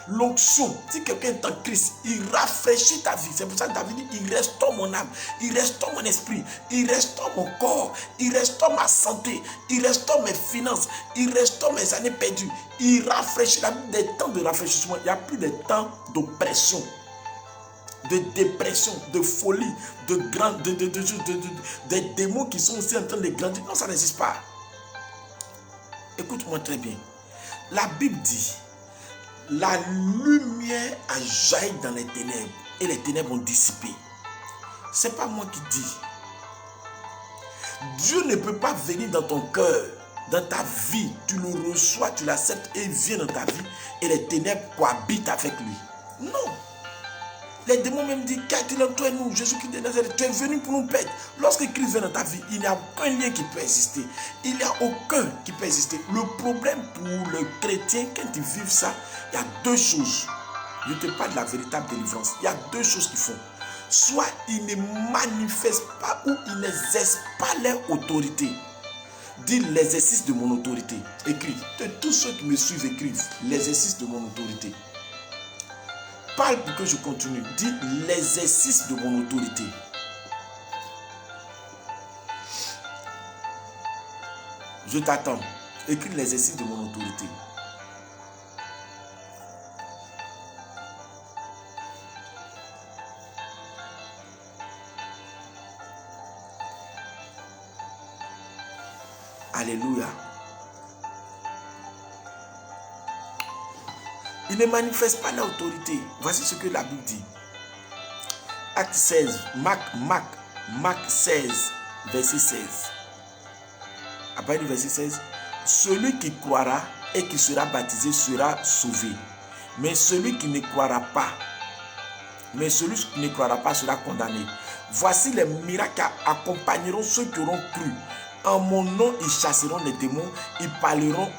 L'onction, si quelqu'un est en Christ, il rafraîchit ta vie. C'est pour ça que David dit, il restaure mon âme, il restaure mon esprit, il restaure mon corps, il restaure ma santé, il restaure mes finances, il restaure mes années perdues. Il rafraîchit des temps de rafraîchissement. Il n'y a plus de temps d'oppression, de dépression, de folie, des démons qui sont aussi en train de grandir. Non, ça n'existe pas. Écoute-moi très bien. La Bible dit, la lumière a jailli dans les ténèbres et les ténèbres ont dissipé. Ce n'est pas moi qui dis. Dieu ne peut pas venir dans ton cœur, dans ta vie. Tu le reçois, tu l'acceptes et il vient dans ta vie et les ténèbres cohabitent avec lui. Non. Les démons même disent, qu'a-t-il entre toi et nous, Jésus-Christ de Nazareth, tu es venu pour nous perdre. Lorsque Christ vient dans ta vie, il n'y a aucun lien qui peut exister. Il n'y a aucun qui peut exister. Le problème pour le chrétien, quand il vit ça, il y a deux choses. Je te parle de la véritable délivrance. Il y a deux choses qu'ils font. Soit ils ne manifestent pas ou ils n'exercent pas leur autorité. Dis l'exercice de mon autorité. Écris. Tous ceux qui me suivent écrivent l'exercice de mon autorité. Parle pour que je continue. Dis l'exercice de mon autorité. Je t'attends. Écris l'exercice de mon autorité. Alléluia. Ils ne manifestent pas l'autorité. Voici ce que la Bible dit. Acte 16, Marc 16, verset 16. Après le verset 16, celui qui croira et qui sera baptisé sera sauvé. Mais celui qui ne croira pas, sera condamné. Voici les miracles qui accompagneront ceux qui auront cru. En mon nom, ils chasseront les démons, ils parleront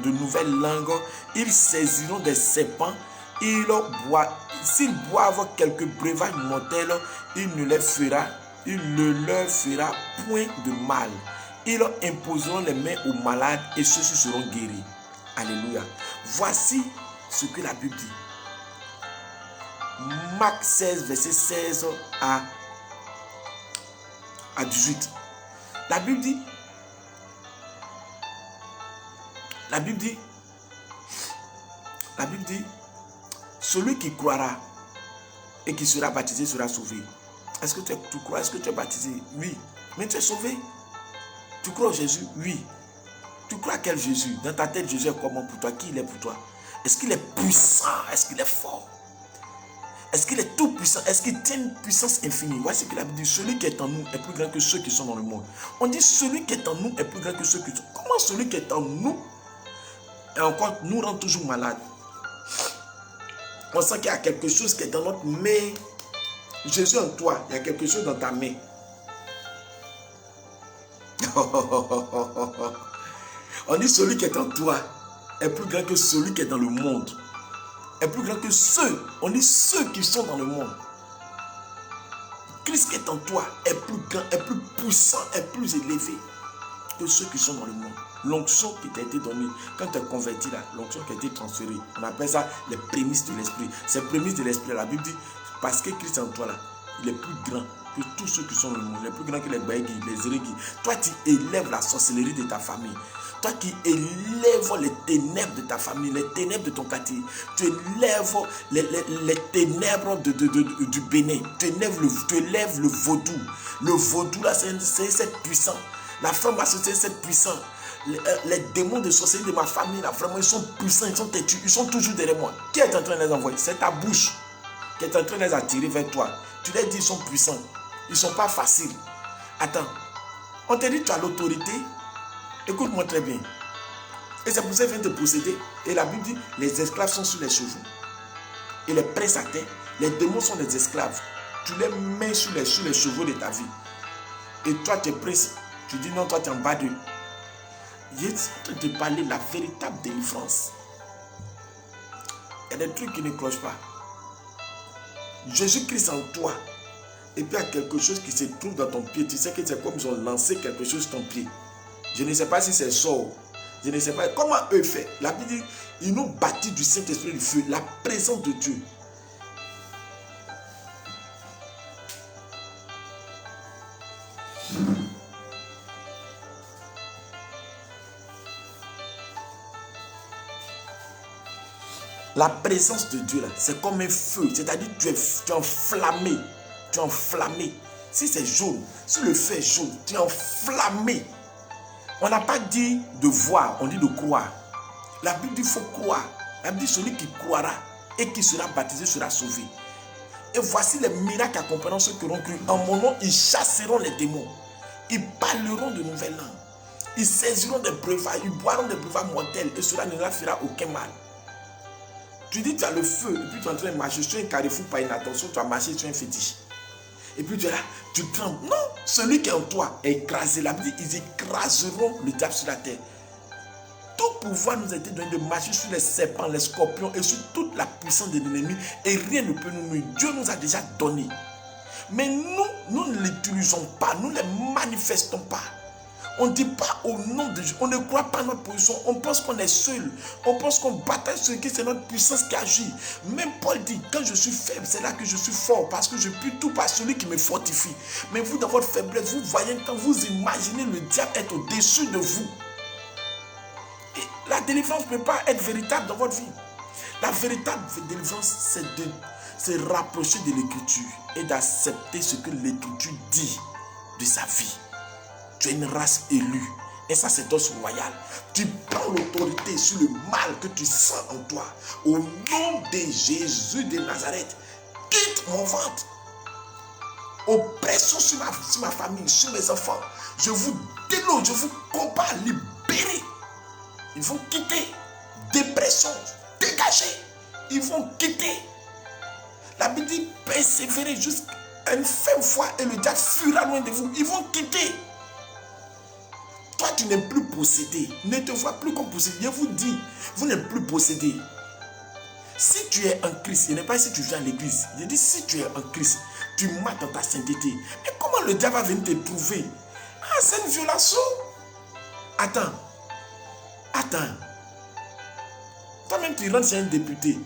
de nouvelles langues, ils saisiront des serpents, s'ils boivent quelques breuvages mortels, il ne leur fera point de mal. Ils imposeront les mains aux malades et ceux-ci seront guéris. Alléluia. Voici ce que la Bible dit. Marc 16, verset 16 à 18. La Bible dit, celui qui croira et qui sera baptisé sera sauvé. Est-ce que tu crois? Est-ce que tu es baptisé? Oui. Mais tu es sauvé? Tu crois en Jésus? Oui. Tu crois à quel Jésus? Dans ta tête, Jésus est comment pour toi? Qui il est pour toi? Est-ce qu'il est puissant? Est-ce qu'il est fort? Est-ce qu'il est tout puissant? Est-ce qu'il tient une puissance infinie? Voici ce qu'il a dit. Celui qui est en nous est plus grand que ceux qui sont dans le monde. On dit celui qui est en nous est plus grand que ceux qui sont. Comment celui qui est en nous et encore nous rend toujours malades? On sent qu'il y a quelque chose qui est dans notre main. Jésus en toi, il y a quelque chose dans ta main. On dit celui qui est en toi est plus grand que celui qui est dans le monde. Est plus grand que ceux, on dit ceux qui sont dans le monde. Christ qui est en toi est plus grand, est plus puissant, est plus élevé que ceux qui sont dans le monde. L'onction qui t'a été donnée, quand tu es converti là, l'onction qui a été transférée, on appelle ça les prémices de l'esprit. Ces prémices de l'esprit, la Bible dit, parce que Christ est en toi là, il est plus grand que tous ceux qui sont dans le monde, il est plus grand que les baïgis, les érégis. Toi, tu élèves la sorcellerie de ta famille. Toi qui élèves les ténèbres de ta famille, les ténèbres de ton quartier, tu élèves les ténèbres du Bénin, tu élèves le vaudou. Le vaudou là, c'est cette puissance. La franc-maçonnerie, c'est cette puissance. Les démons de sorcellerie de ma famille là, vraiment, ils sont puissants, ils sont têtus, ils sont toujours derrière moi. Qui est en train de les envoyer? C'est ta bouche qui est en train de les attirer vers toi. Tu leur dis, ils sont puissants, ils ne sont pas faciles. Attends, on te dit tu as l'autorité. Écoute-moi très bien. Et c'est pour ça qu'ils viennent te posséder. Et la Bible dit, les esclaves sont sur les chevaux. Et les pressent à terre. Les démons sont des esclaves. Tu les mets sur les chevaux de ta vie. Et toi, tu es pressé. Tu dis non, toi, tu es en bas d'eux. Je suis en train de te parler de la véritable délivrance. Il y a des trucs qui ne clochent pas. Jésus-Christ en toi et puis il y a quelque chose qui se trouve dans ton pied. Tu sais que c'est comme ils ont lancé quelque chose sur ton pied. Je ne sais pas si c'est sort. Je ne sais pas comment eux font. La Bible dit, ils nous baptisent du Saint-Esprit du feu, la présence de Dieu. La présence de Dieu là, c'est comme un feu. C'est-à-dire tu es enflammé. Tu es enflammé. Si c'est jaune, si le feu est jaune, tu es enflammé. On n'a pas dit de voir, on dit de croire. La Bible dit qu'il faut croire. La Bible dit celui qui croira et qui sera baptisé sera sauvé. Et voici les miracles accompagnant ceux qui auront cru. En mon nom, ils chasseront les démons. Ils parleront de nouvelles langues. Ils saisiront des breuvages. Ils boiront des breuvages mortels. Et cela ne leur fera aucun mal. Tu dis tu as le feu. Et puis tu es en train de marcher sur un carrefour par inattention. Tu as marché sur un fétiche. Et puis tu es là. Tu trembles. Non. Celui qui est en toi est écrasé. La Bible dit ils écraseront le diable sur la terre. Tout pouvoir nous a été donné de marcher sur les serpents, les scorpions et sur toute la puissance de l'ennemi. Et rien ne peut nous nuire. Dieu nous a déjà donné. Mais nous ne l'utilisons pas. Nous ne les manifestons pas. On ne dit pas au nom de Dieu. On ne croit pas à notre position. On pense qu'on est seul. On pense qu'on bataille sur qui c'est notre puissance qui agit. Même Paul dit, quand je suis faible, c'est là que je suis fort. Parce que je puis tout par celui qui me fortifie. Mais vous, dans votre faiblesse, vous voyez quand vous imaginez le diable être au-dessus de vous. Et la délivrance ne peut pas être véritable dans votre vie. La véritable délivrance, c'est de se rapprocher de l'écriture et d'accepter ce que l'écriture dit de sa vie. Tu es une race élue, un sacerdoce royal. Tu prends l'autorité sur le mal que tu sens en toi. Au nom de Jésus de Nazareth, quitte mon ventre. Oppression sur ma famille, sur mes enfants. Je vous déloge, je vous combats, libérez. Ils vont quitter. Dépression, dégagez. Ils vont quitter. La Bible dit persévérer jusqu'à une fin fois et le diable fuira loin de vous. Ils vont quitter. Toi, tu n'es plus possédé. Ne te vois plus comme possédé. Je vous dis, vous n'êtes plus possédé. Si tu es en Christ, il n'est pas si tu viens à l'église. Je dis, si tu es en Christ, tu marches dans ta sainteté. Mais comment le diable va venir te trouver? Ah, c'est une violation. Attends. Toi-même, tu rentres chez un député.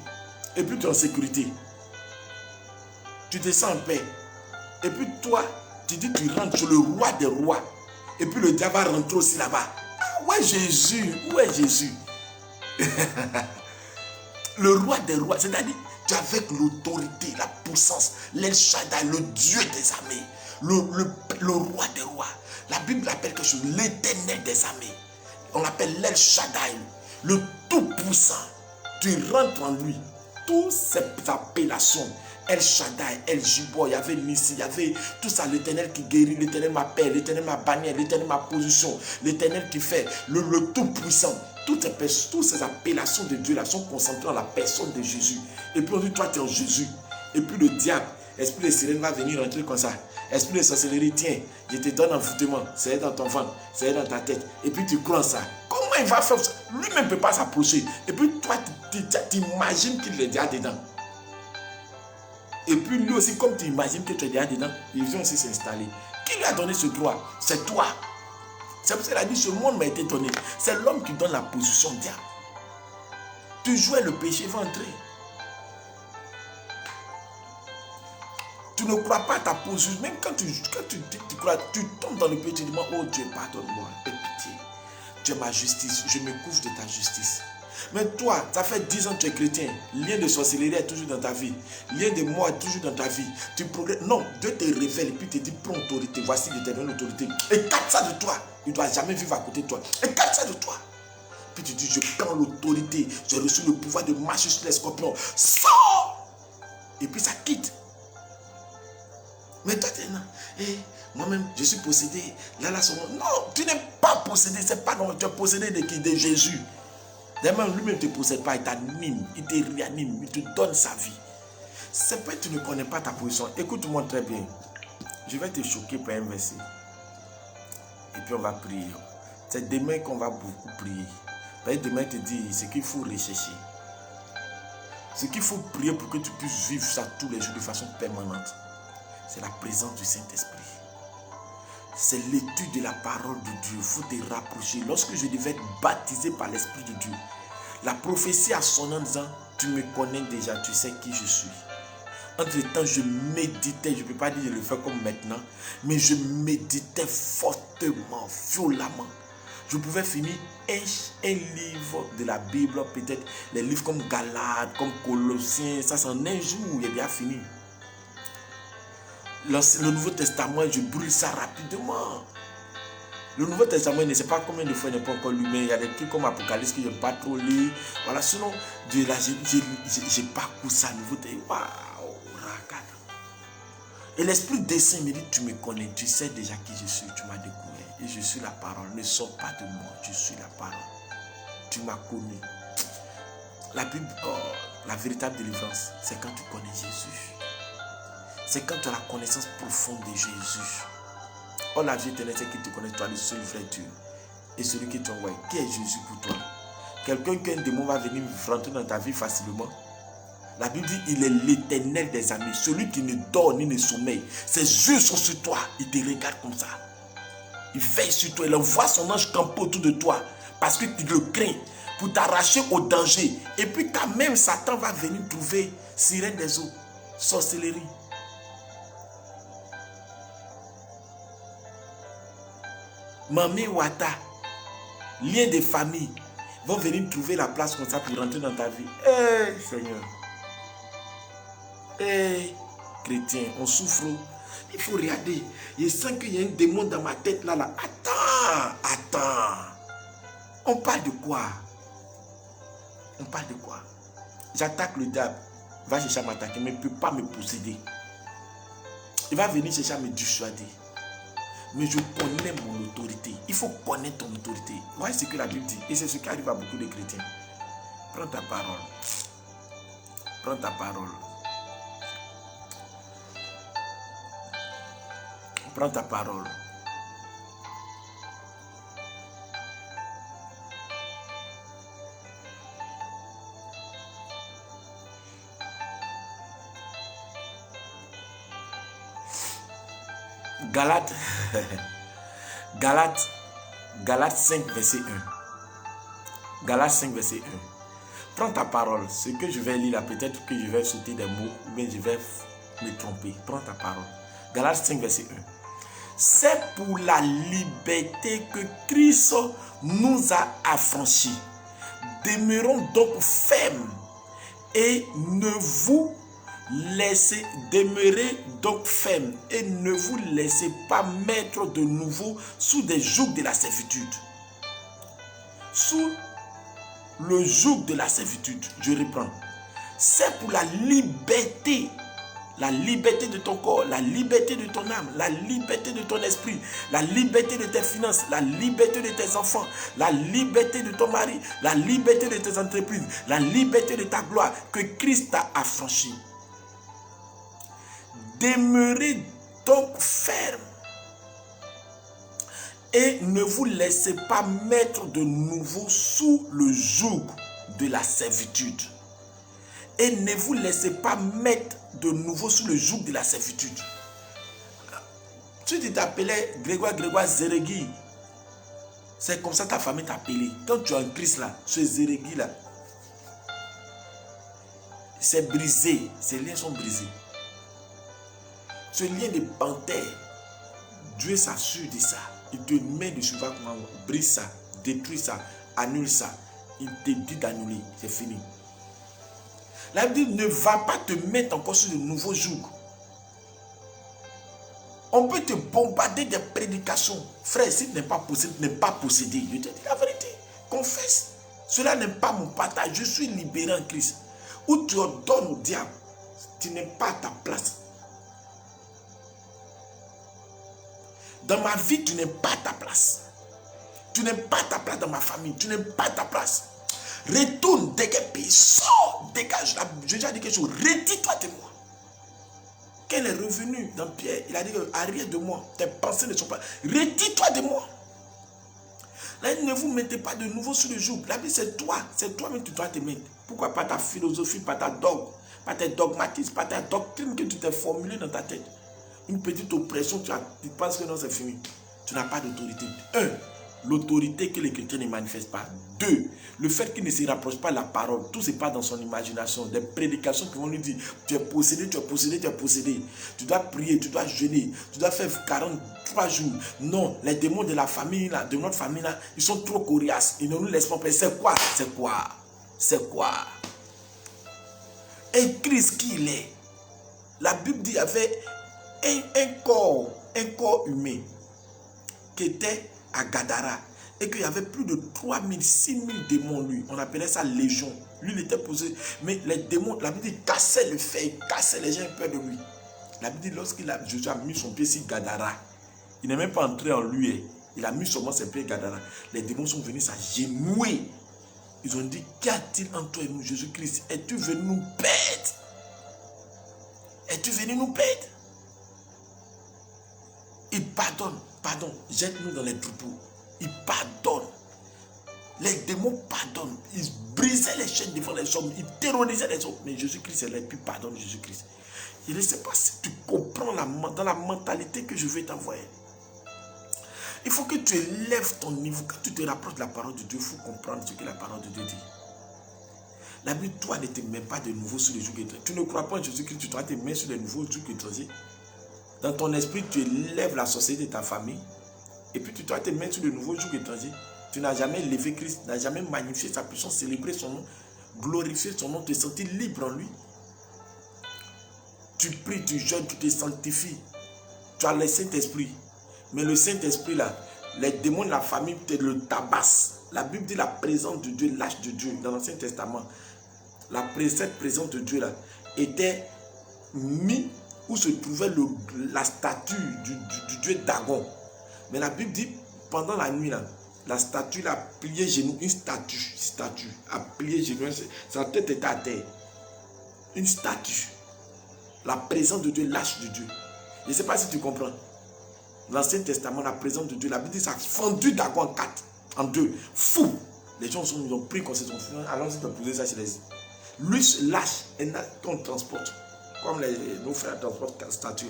Et puis, tu es en sécurité. Tu te sens en paix. Et puis, toi, tu dis, tu rentres sur le roi des rois. Et puis le diable va rentrer aussi là-bas. Ah, où est Jésus? Où est Jésus? Le roi des rois, c'est-à-dire, tu es avec l'autorité, la puissance, l'El Shaddai, le Dieu des armées, le roi des rois. La Bible l'appelle quelque chose, l'éternel des armées. On l'appelle l'El Shaddai, le tout-puissant. Tu rentres en lui. Toutes ces appellations, El Shaddai, El Gibor, il y avait Nissi, il y avait tout ça, l'éternel qui guérit, l'éternel m'appelle, l'éternel ma bannière, l'éternel ma position, l'éternel qui fait, le tout-puissant. Toutes ces appellations de Dieu là sont concentrées dans la personne de Jésus. Et puis on dit, toi tu es en Jésus. Et puis le diable, esprit de sirène va venir rentrer comme ça. Esprit de sorcellerie, tiens, je te donne un envoûtement, c'est dans ton ventre, c'est dans ta tête. Et puis tu crois en ça. Comment il va faire ça? Lui-même ne peut pas s'approcher. Et puis toi, tu imagines qu'il est déjà dedans. Et puis lui aussi, comme tu imagines que tu es déjà dedans, il vient aussi s'installer. Qui lui a donné ce droit? C'est toi. C'est pour ça qu'il a dit, ce monde m'a été donné. C'est l'homme qui donne la position au diable. Tu jouais le péché, il va entrer. Tu ne crois pas à ta position. Même quand tu crois, tu tombes dans le péché, tu dis, oh Dieu, pardonne-moi, aie pitié. Tu es ma justice, je me couvre de ta justice. Mais toi, ça fait 10 ans que tu es chrétien. Lien de sorcellerie est toujours dans ta vie. Lien de mort est toujours dans ta vie. Tu progresses. Non, Dieu te révèle et puis te dit, prends autorité. Voici l'éternelle autorité. Écarte ça de toi. Il ne doit jamais vivre à côté de toi. Écarte ça de toi. Puis tu dis, je prends l'autorité. J'ai reçu le pouvoir de marcher sur les scorpions. Sors! Et puis ça quitte. Mais toi, tu es là. Et moi-même, je suis possédé. Là, non, tu n'es pas possédé. C'est pas non. Tu es possédé de qui? De Jésus. D'ailleurs, lui-même ne te possède pas, il t'anime, il te réanime, il te donne sa vie. C'est pas que tu ne connais pas ta position. Écoute-moi très bien. Je vais te choquer par un verset. Et puis on va prier. C'est demain qu'on va beaucoup prier. Parce que demain, il te dit ce qu'il faut rechercher. Ce qu'il faut prier pour que tu puisses vivre ça tous les jours de façon permanente. c'est la présence du Saint-Esprit. C'est l'étude de la parole de Dieu. Il faut te rapprocher. Lorsque je devais être baptisé par l'Esprit de Dieu, la prophétie a sonné en disant, tu me connais déjà, tu sais qui je suis. Entre temps, je méditais, je ne peux pas dire que je le fais comme maintenant, mais je méditais fortement, violemment. Je pouvais finir un livre de la Bible, peut-être les livres comme Galates, comme Colossiens, ça c'est en un jour, il est bien fini. Le Nouveau Testament, je brûle ça rapidement. Le Nouveau Testament, je ne sais pas combien de fois il n'est pas encore lu, mais il y a des trucs comme Apocalypse que je n'ai pas trop lu. Voilà, sinon, de là, j'ai parcouru ça, Nouveau Testament. Waouh, regarde. Et l'Esprit des Saints me dit, tu me connais, tu sais déjà qui je suis, tu m'as découvert. Et je suis la parole, ne sors pas de moi, je suis la parole. Tu m'as connu. La Bible, la véritable délivrance, c'est quand tu connais Jésus. C'est quand tu as la connaissance profonde de Jésus. Oh, la vie éternelle, c'est qui te connaît, toi, le seul vrai Dieu. Et celui qui t'envoie. Qui est Jésus pour toi? Quelqu'un qu'un démon va venir rentrer dans ta vie facilement. La Bible dit, il est l'Éternel des amis. Celui qui ne dort ni ne sommeille. Ses yeux sont sur toi. Il te regarde comme ça. Il veille sur toi. Il envoie son ange camper autour de toi. Parce que tu le crains. Pour t'arracher au danger. Et puis quand même Satan va venir trouver sirène des eaux. Sorcellerie. Mamie Wata, lien de famille, vont venir trouver la place comme ça pour rentrer dans ta vie. Eh, Seigneur. Eh, chrétien, on souffre. Il faut regarder. Je sens qu'il y a un démon dans ma tête là. Attends. On parle de quoi? On parle de quoi? J'attaque le diable. Il va chercher à m'attaquer, mais il ne peut pas me posséder. Il va venir chercher à me dissuader. Mais je connais mon autorité. Il faut connaître ton autorité. Voilà ce que la Bible dit. Et c'est ce qui arrive à beaucoup de chrétiens. Prends ta parole. Prends ta parole. Prends ta parole. Galates 5, verset 1. Galates 5, verset 1. Prends ta parole. Ce que je vais lire là, peut-être que je vais sauter des mots, ou bien je vais me tromper. Prends ta parole. Galates 5, verset 1. C'est pour la liberté que Christ nous a affranchis. Demeurons donc fermes et ne vous laissez demeurer donc ferme et ne vous laissez pas mettre de nouveau sous des jougs de la servitude. Sous le joug de la servitude. Je reprends. C'est pour la liberté de ton corps, la liberté de ton âme, la liberté de ton esprit, la liberté de tes finances, la liberté de tes enfants, la liberté de ton mari, la liberté de tes entreprises, la liberté de ta gloire que Christ t'a affranchi. Demeurez donc ferme et ne vous laissez pas mettre de nouveau sous le joug de la servitude. Et ne vous laissez pas mettre de nouveau sous le joug de la servitude. Tu t'appelais Grégoire Zérégui. C'est comme ça ta famille t'a appelé. Quand tu es en Christ là, ce Zérégui là, c'est brisé. Ces liens sont brisés. Ce lien de panthère, Dieu s'assure de ça. Il te met dessus, va comment brise ça, détruit ça, annule ça. Il te dit d'annuler, c'est fini. La Bible ne va pas te mettre encore sur de nouveaux jougs. On peut te bombarder des prédications. Frère, si tu n'es pas possédé, je te dis la vérité. Confesse. Cela n'est pas mon partage. Je suis libéré en Christ. Où tu ordonnes au diable, tu n'es pas à ta place. Dans ma vie, tu n'es pas à ta place. Tu n'es pas à ta place dans ma famille. Tu n'es pas à ta place. Retourne, dégage, sors, dégage. J'ai déjà dit quelque chose. Retire-toi de moi. Quel est revenu dans Pierre? Il a dit arrière de moi. Tes pensées ne sont pas. Retire-toi de moi. Là, ne vous mettez pas de nouveau sur le joug. La vie, c'est toi. C'est toi-même que tu dois te mettre. Pourquoi pas ta philosophie, pas ta dogme, pas tes dogmatismes, pas ta doctrine que tu t'es formulée dans ta tête. une petite oppression, tu penses que non, c'est fini. Tu n'as pas d'autorité. 1. L'autorité que les chrétiens ne manifestent pas. 2. Le fait qu'ils ne se rapprochent pas de la parole. Tout se passe dans son imagination. Des prédications qui vont lui dire, tu es possédé, tu es possédé, tu es possédé. Tu dois prier, tu dois jeûner, tu dois faire 43 jours. Non, les démons de la famille, là, de notre famille, là, ils sont trop coriaces. Ils ne nous laissent pas faire. C'est quoi? C'est quoi? C'est quoi? Et Christ qui il est? La Bible dit qu'il y avait un corps humain qui était à Gadara et qu'il y avait plus de 3000, 6000 démons lui. On appelait ça légion. Lui, il était posé. Mais les démons, la Bible dit, cassaient le fer, cassaient les gens peur de lui. La Bible dit, Jésus a mis son pied sur Gadara, il n'est même pas entré en lui. Il a mis seulement ses pieds Gadara. Les démons sont venus s'agenouiller. Ils ont dit, qu'y a-t-il en toi et nous, Jésus-Christ? Es-tu venu nous perdre? Es-tu venu nous perdre? Il pardonne. Pardon, jette-nous dans les troupeaux. Il pardonne. Les démons pardonnent. Ils brisaient les chaînes devant les hommes. Ils terrorisaient les hommes. Mais Jésus-Christ est là et puis pardonne Jésus-Christ. Je ne sais pas si tu comprends dans la mentalité que je vais t'envoyer. Il faut que tu élèves ton niveau. Quand tu te rapproches de la parole de Dieu, il faut comprendre ce que la parole de Dieu dit. La Bible, toi, ne te mets pas de nouveau sur les jougs étrangers. Tu ne crois pas en Jésus-Christ, tu dois te mettre sur les nouveaux jougs étrangers. Dans ton esprit, tu élèves la société de ta famille. Et puis tu dois te mettre sur le nouveau joug étranger. Tu n'as jamais élevé Christ, tu n'as jamais magnifié sa puissance, célébré son nom, glorifié son nom, te sentir libre en lui. Tu pries, tu jeûnes, tu te sanctifies. Tu as le Saint-Esprit. Mais le Saint-Esprit là, les démons de la famille te le tabassent. La Bible dit la présence de Dieu, l'âge de Dieu, dans l'Ancien Testament. Cette présence de Dieu là était mise où se trouvait la statue du dieu Dagon. Mais la Bible dit, pendant la nuit, là, la statue a plié genou, une statue a plié genou, sa tête était à terre. Une statue. La présence de Dieu, l'âge de Dieu. Je ne sais pas si tu comprends. L'Ancien Testament, la présence de Dieu, la Bible dit, ça a fondu Dagon en 4, en 2. Fou! Les gens ont pris comme c'est son frère. Alors, si tu as posé ça chez les... Lui, lâche, et qu'on transporte. Comme nos frères transportent la statue.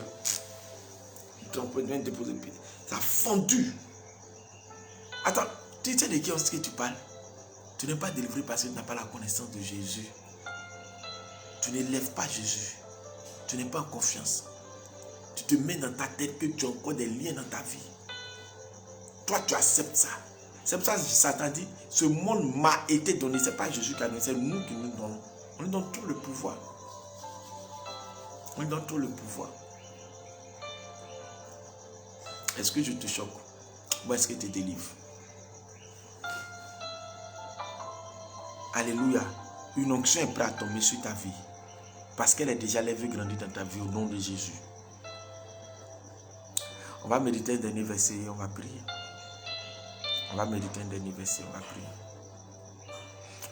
Ils transportent, ils viennent déposer le pied. Ça a fondu. Attends, tu sais de qui est-ce que tu parles? Tu n'es pas délivré parce que tu n'as pas la connaissance de Jésus. Tu n'élèves pas Jésus. Tu n'es pas en confiance. Tu te mets dans ta tête que tu as encore des liens dans ta vie. Toi, tu acceptes ça. C'est pour ça que Satan dit, ce monde m'a été donné. Ce n'est pas Jésus qui a donné, c'est nous qui nous donnons. On lui donne tout le pouvoir. On lui donne tout le pouvoir. Est-ce que je te choque? Ou est-ce que tu te délivres? Alléluia. Une onction est prête à tomber sur ta vie. Parce qu'elle est déjà levée, grandie dans ta vie au nom de Jésus. On va méditer un dernier verset et on va prier. On va méditer un dernier verset, on va prier.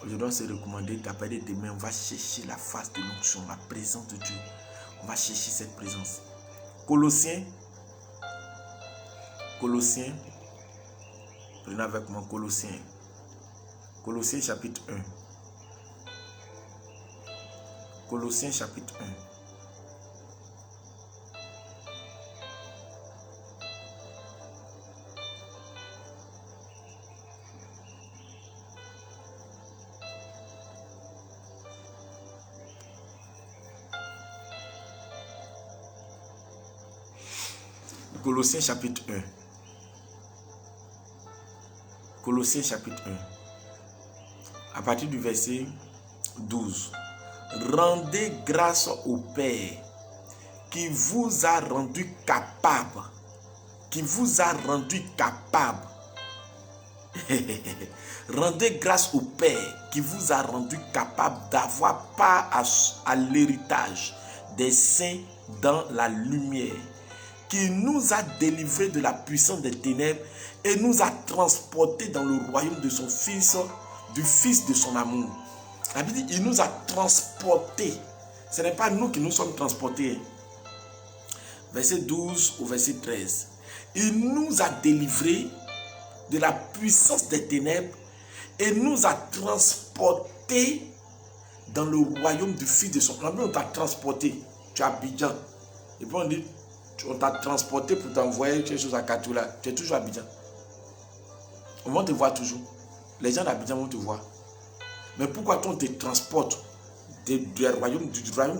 Aujourd'hui, on s'est recommandé d'appeler demain. On va chercher la face de l'onction, la présence de Dieu. On va chercher cette présence. Colossiens, prenez avec moi Colossiens chapitre 1. Colossiens chapitre 1. Colossiens chapitre 1. Colossiens chapitre 1. À partir du verset 12. Rendez grâce au Père qui vous a rendu capable. Rendez grâce au Père qui vous a rendu capable d'avoir part à l'héritage des saints dans la lumière, qui nous a délivrés de la puissance des ténèbres et nous a transportés dans le royaume de son Fils, du Fils de son amour. La Bible dit, il nous a transportés. Ce n'est pas nous qui nous sommes transportés. Verset 12 au verset 13. Il nous a délivrés de la puissance des ténèbres et nous a transportés dans le royaume du Fils de son amour. On t'a transporté. Tu es à Abidjan. Et puis on dit, On t'a transporté pour t'envoyer quelque chose à Katoula. Tu es toujours à Abidjan. On va te voir toujours. Les gens d'Abidjan vont te voir. Mais pourquoi on te transporte du royaume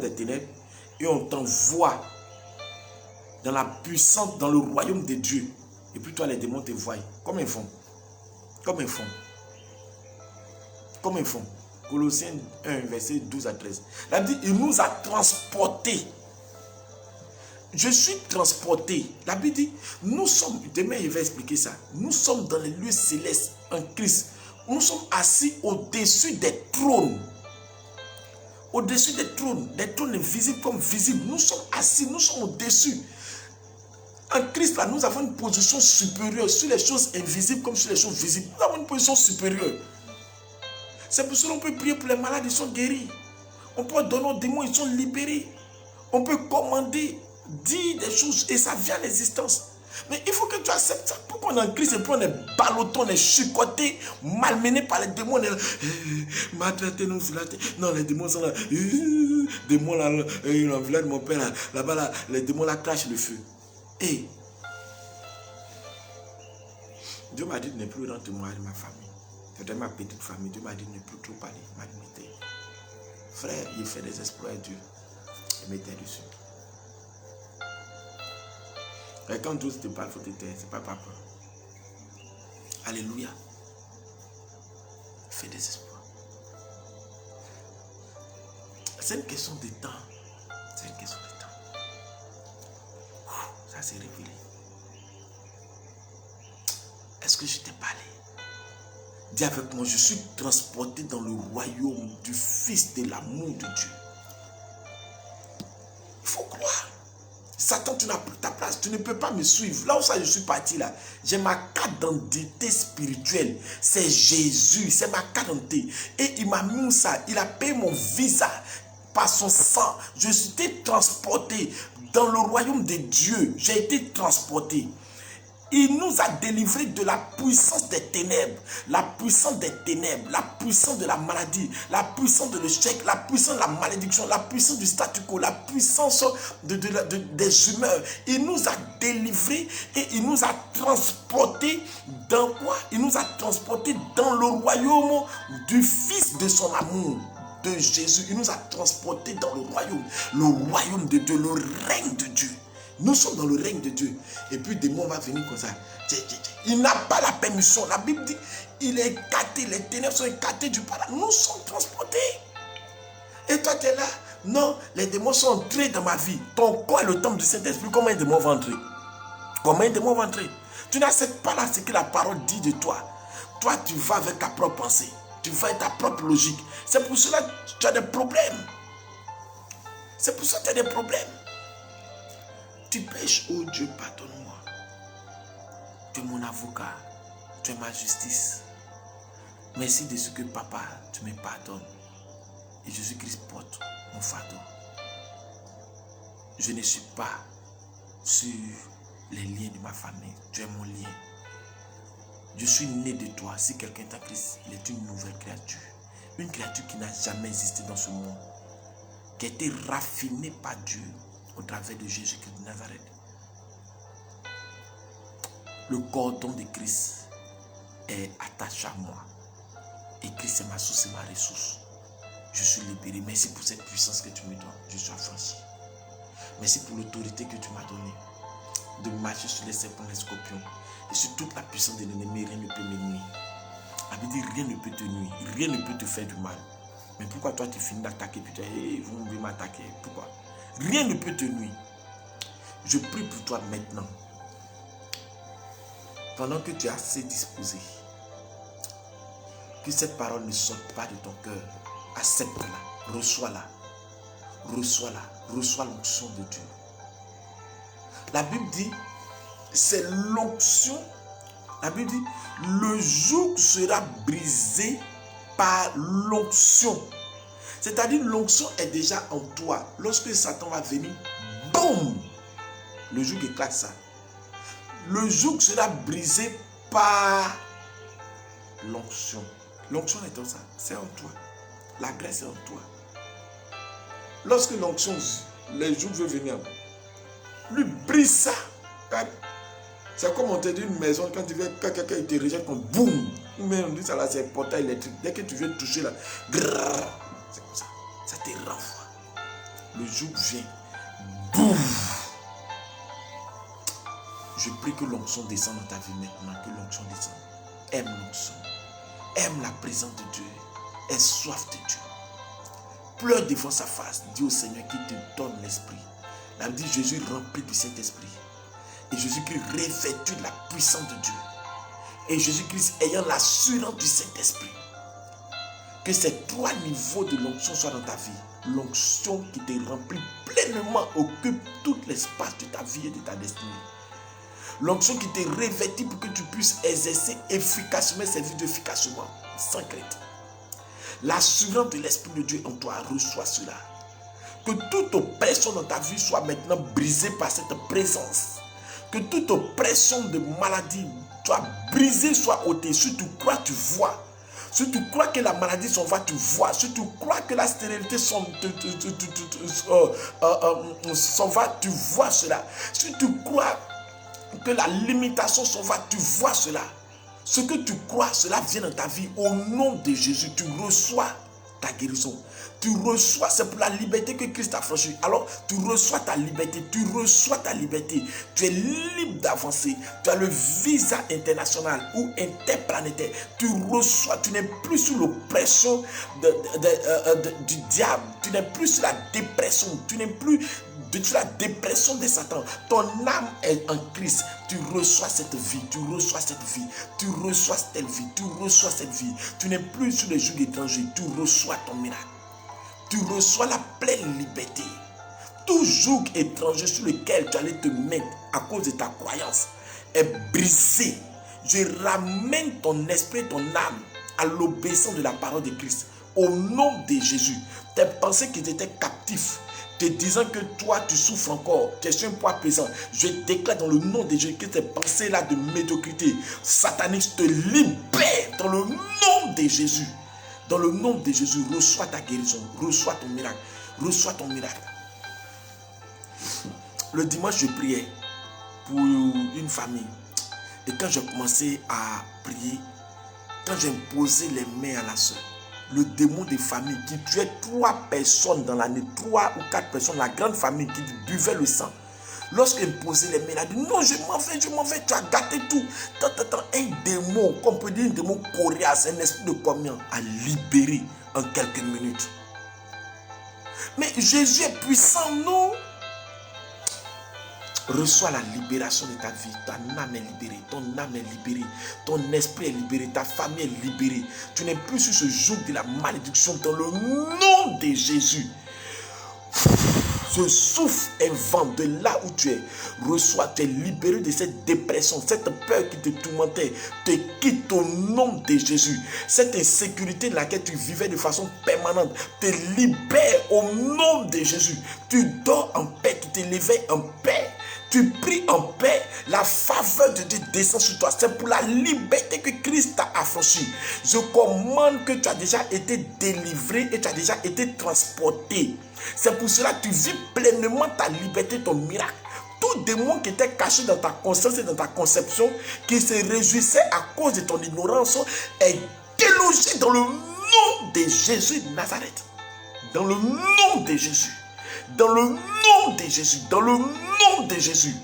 des ténèbres et on t'envoie dans la puissance, dans le royaume de Dieu. Et puis toi, les démons te voient. Comme ils font. Comme ils font. Comme ils font. Colossiens 1, verset 12 à 13. La Bible dit, il nous a transportés. Je suis transporté. La Bible dit, nous sommes, demain il va expliquer ça, nous sommes dans les lieux célestes en Christ. Nous sommes assis au-dessus des trônes. Au-dessus des trônes invisibles comme visibles. Nous sommes assis, nous sommes au-dessus. En Christ, là, nous avons une position supérieure sur les choses invisibles comme sur les choses visibles. Nous avons une position supérieure. C'est pour cela qu'on peut prier pour les malades, ils sont guéris. On peut donner aux démons, ils sont libérés. On peut commander, dire des choses et ça vient à l'existence. Mais il faut que tu acceptes ça. Pourquoi on est en Christ et puis on est ballotté, on est chicoté, malmené par les démons. Maltraité, nous flatter. Non, les démons sont là. Les démons là, ils ont de mon père là-bas, là, les démons là crachent le feu. Et Dieu m'a dit de ne plus rentrer moi et ma famille. C'est ma petite famille. Dieu m'a dit de ne plus trop parler, m'a limité. Frère, il fait des exploits à Dieu. Il m'était dessus. Et quand Dieu te parle, il faut te taire. C'est pas papa. Alléluia. Fais des exploits. C'est une question de temps. C'est une question de temps. Ça s'est révélé. Est-ce que je t'ai parlé? Dis avec moi, je suis transporté dans le royaume du Fils de l'amour de Dieu. Il faut croire. Satan, tu n'as plus ta place. Tu ne peux pas me suivre. Là où ça je suis parti là, j'ai ma carte d'identité spirituelle. C'est Jésus. C'est ma carte d'identité. Et il m'a mis ça. Il a payé mon visa par son sang. Je suis été transporté dans le royaume de Dieu. J'ai été transporté. Il nous a délivrés de la puissance des ténèbres, la puissance des ténèbres, la puissance de la maladie, la puissance de l'échec, la puissance de la malédiction, la puissance du statu quo, la puissance des humeurs. Il nous a délivrés et il nous a transportés dans quoi? Il nous a transportés dans le royaume du Fils de son amour, de Jésus. Il nous a transportés dans le royaume de Dieu, le règne de Dieu. Nous sommes dans le règne de Dieu. Et puis des mots vont venir comme ça. Il n'a pas la permission. La Bible dit, il est écarté, les ténèbres sont écartées du paradis. Nous sommes transportés. Et toi, tu es là. Non, les démons sont entrés dans ma vie. Ton corps est le temple du Saint-Esprit. Comment les démons vont entrer? Comment les démons vont entrer? Tu n'acceptes pas là ce que la parole dit de toi. Toi, tu vas avec ta propre pensée. Tu vas avec ta propre logique. C'est pour cela que tu as des problèmes. C'est pour ça que tu as des problèmes. Tu pêches, oh Dieu, pardonne-moi. Tu es mon avocat. Tu es ma justice. Merci de ce que papa, tu me pardonnes. Et Jésus-Christ porte mon fardeau. Je ne suis pas sur les liens de ma famille. Tu es mon lien. Je suis né de toi. Si quelqu'un est en Christ, il est une nouvelle créature. Une créature qui n'a jamais existé dans ce monde. Qui a été raffinée par Dieu au travers de Jésus-Christ de Nazareth. Le cordon de Christ est attaché à moi. Et Christ est ma source et ma ressource. Je suis libéré. Merci pour cette puissance que tu me donnes. Je suis affranchi. Merci pour l'autorité que tu m'as donnée. De marcher sur les serpents et les scorpions. Et sur toute la puissance de l'ennemi, rien ne peut me nuire. La Bible dit, rien ne peut te nuire. Rien ne peut te faire du mal. Mais pourquoi toi tu finis d'attaquer? Puis tu dis, hey, vous voulez m'attaquer. Pourquoi? Rien ne peut te nuire. Je prie pour toi maintenant. Pendant que tu es assez disposé, que cette parole ne sorte pas de ton cœur. Accepte-la, reçois-la, reçois-la, reçois l'onction de Dieu. La Bible dit, c'est l'onction. La Bible dit, le joug sera brisé par l'onction. C'est-à-dire l'onction est déjà en toi. Lorsque Satan va venir, boum, le joug éclate ça. Le joug sera brisé par l'onction. L'onction est en ça, c'est en toi. La grâce est en toi. Lorsque l'onction, les jougs veulent venir, Lui brise ça. C'est comme on te dit une maison, quand quelqu'un te rejette, comme boum. Mais on dit ça là, c'est un portail électrique. Dès que tu veux toucher là, c'est comme ça. Ça te renvoie. Le jour vient. Boum. Je prie que l'onction descende dans ta vie maintenant. Que l'onction descende. Aime l'onction. Aime la présence de Dieu. Aie soif de Dieu. Pleure devant sa face. Dis au Seigneur qu'il te donne l'esprit. La Bible dit Jésus rempli du Saint-Esprit. Et Jésus-Christ revêtu de la puissance de Dieu. Et Jésus-Christ ayant l'assurance du Saint-Esprit. Que ces trois niveaux de l'onction soient dans ta vie. L'onction qui te remplit pleinement occupe tout l'espace de ta vie et de ta destinée. L'onction qui te revêtit pour que tu puisses exercer efficacement, servir Dieu efficacement, sans crainte. L'assurance de l'Esprit de Dieu en toi, reçois cela. Que toute oppression dans ta vie soit maintenant brisée par cette présence. Que toute oppression de maladie soit brisée, soit ôtée. Si tu crois, tu vois. Si tu crois que la maladie s'en va, tu vois. Si tu crois que la stérilité s'en va, tu vois cela. Si tu crois que la limitation s'en va, tu vois cela. Ce que tu crois, cela vient dans ta vie. Au nom de Jésus, tu reçois ta guérison. Tu reçois, c'est pour la liberté que Christ a franchi. Alors, tu reçois ta liberté, tu reçois ta liberté. Tu es libre d'avancer. Tu as le visa international ou interplanétaire. Tu reçois, tu n'es plus sous l'oppression du diable. Tu n'es plus sous la dépression. Tu n'es plus sous la dépression de Satan. Ton âme est en Christ. Tu reçois cette vie, tu reçois cette vie, tu reçois cette vie, tu reçois cette vie. Tu n'es plus sous les jougs étrangers. Tu reçois ton miracle. Tu reçois la pleine liberté. Tout joug étranger sur lequel tu allais te mettre à cause de ta croyance est brisé. Je ramène ton esprit, ton âme à l'obéissance de la parole de Christ. Au nom de Jésus, tes pensées qui étaient captifs, te disant que toi tu souffres encore, tu es sur un poids pesant, je déclare dans le nom de Jésus que ces pensées-là de médiocrité satanique te libèrent dans le nom de Jésus. Dans le nom de Jésus, reçois ta guérison, reçois ton miracle, reçois ton miracle. Le dimanche, je priais pour une famille. Et quand j'ai commencé à prier, quand j'ai posé les mains à la soeur, le démon des familles qui tuait 3 personnes dans l'année, 3 ou 4 personnes, la grande famille qui buvait le sang. Lorsqu'il posait les mains, il a dit non, je m'en vais, tu as gâté tout. Un démon, comme on peut dire un démon coriace, un esprit de combien, a libéré en quelques minutes. Mais Jésus est puissant, non? Reçois la libération de ta vie. Ta âme est libérée, ton âme est libérée, ton esprit est libéré, ta famille est libérée. Tu n'es plus sur ce joug de la malédiction dans le nom de Jésus. Je souffle un vent de là où tu es. Reçois, tu es libéré de cette dépression, cette peur qui te tourmentait. Te quitte au nom de Jésus. Cette insécurité dans laquelle tu vivais de façon permanente te libère au nom de Jésus. Tu dors en paix, tu te réveilles en paix. Tu pries en paix, la faveur de Dieu descend sur toi. C'est pour la liberté que Christ t'a affranchi. Je commande que tu as déjà été délivré et tu as déjà été transporté. C'est pour cela que tu vis pleinement ta liberté, ton miracle. Tout démon qui était caché dans ta conscience et dans ta conception, qui se réjouissait à cause de ton ignorance, est délogé dans le nom de Jésus de Nazareth. Dans le nom de Jésus. Dans le nom de Jésus. Dans le nom de Jésus.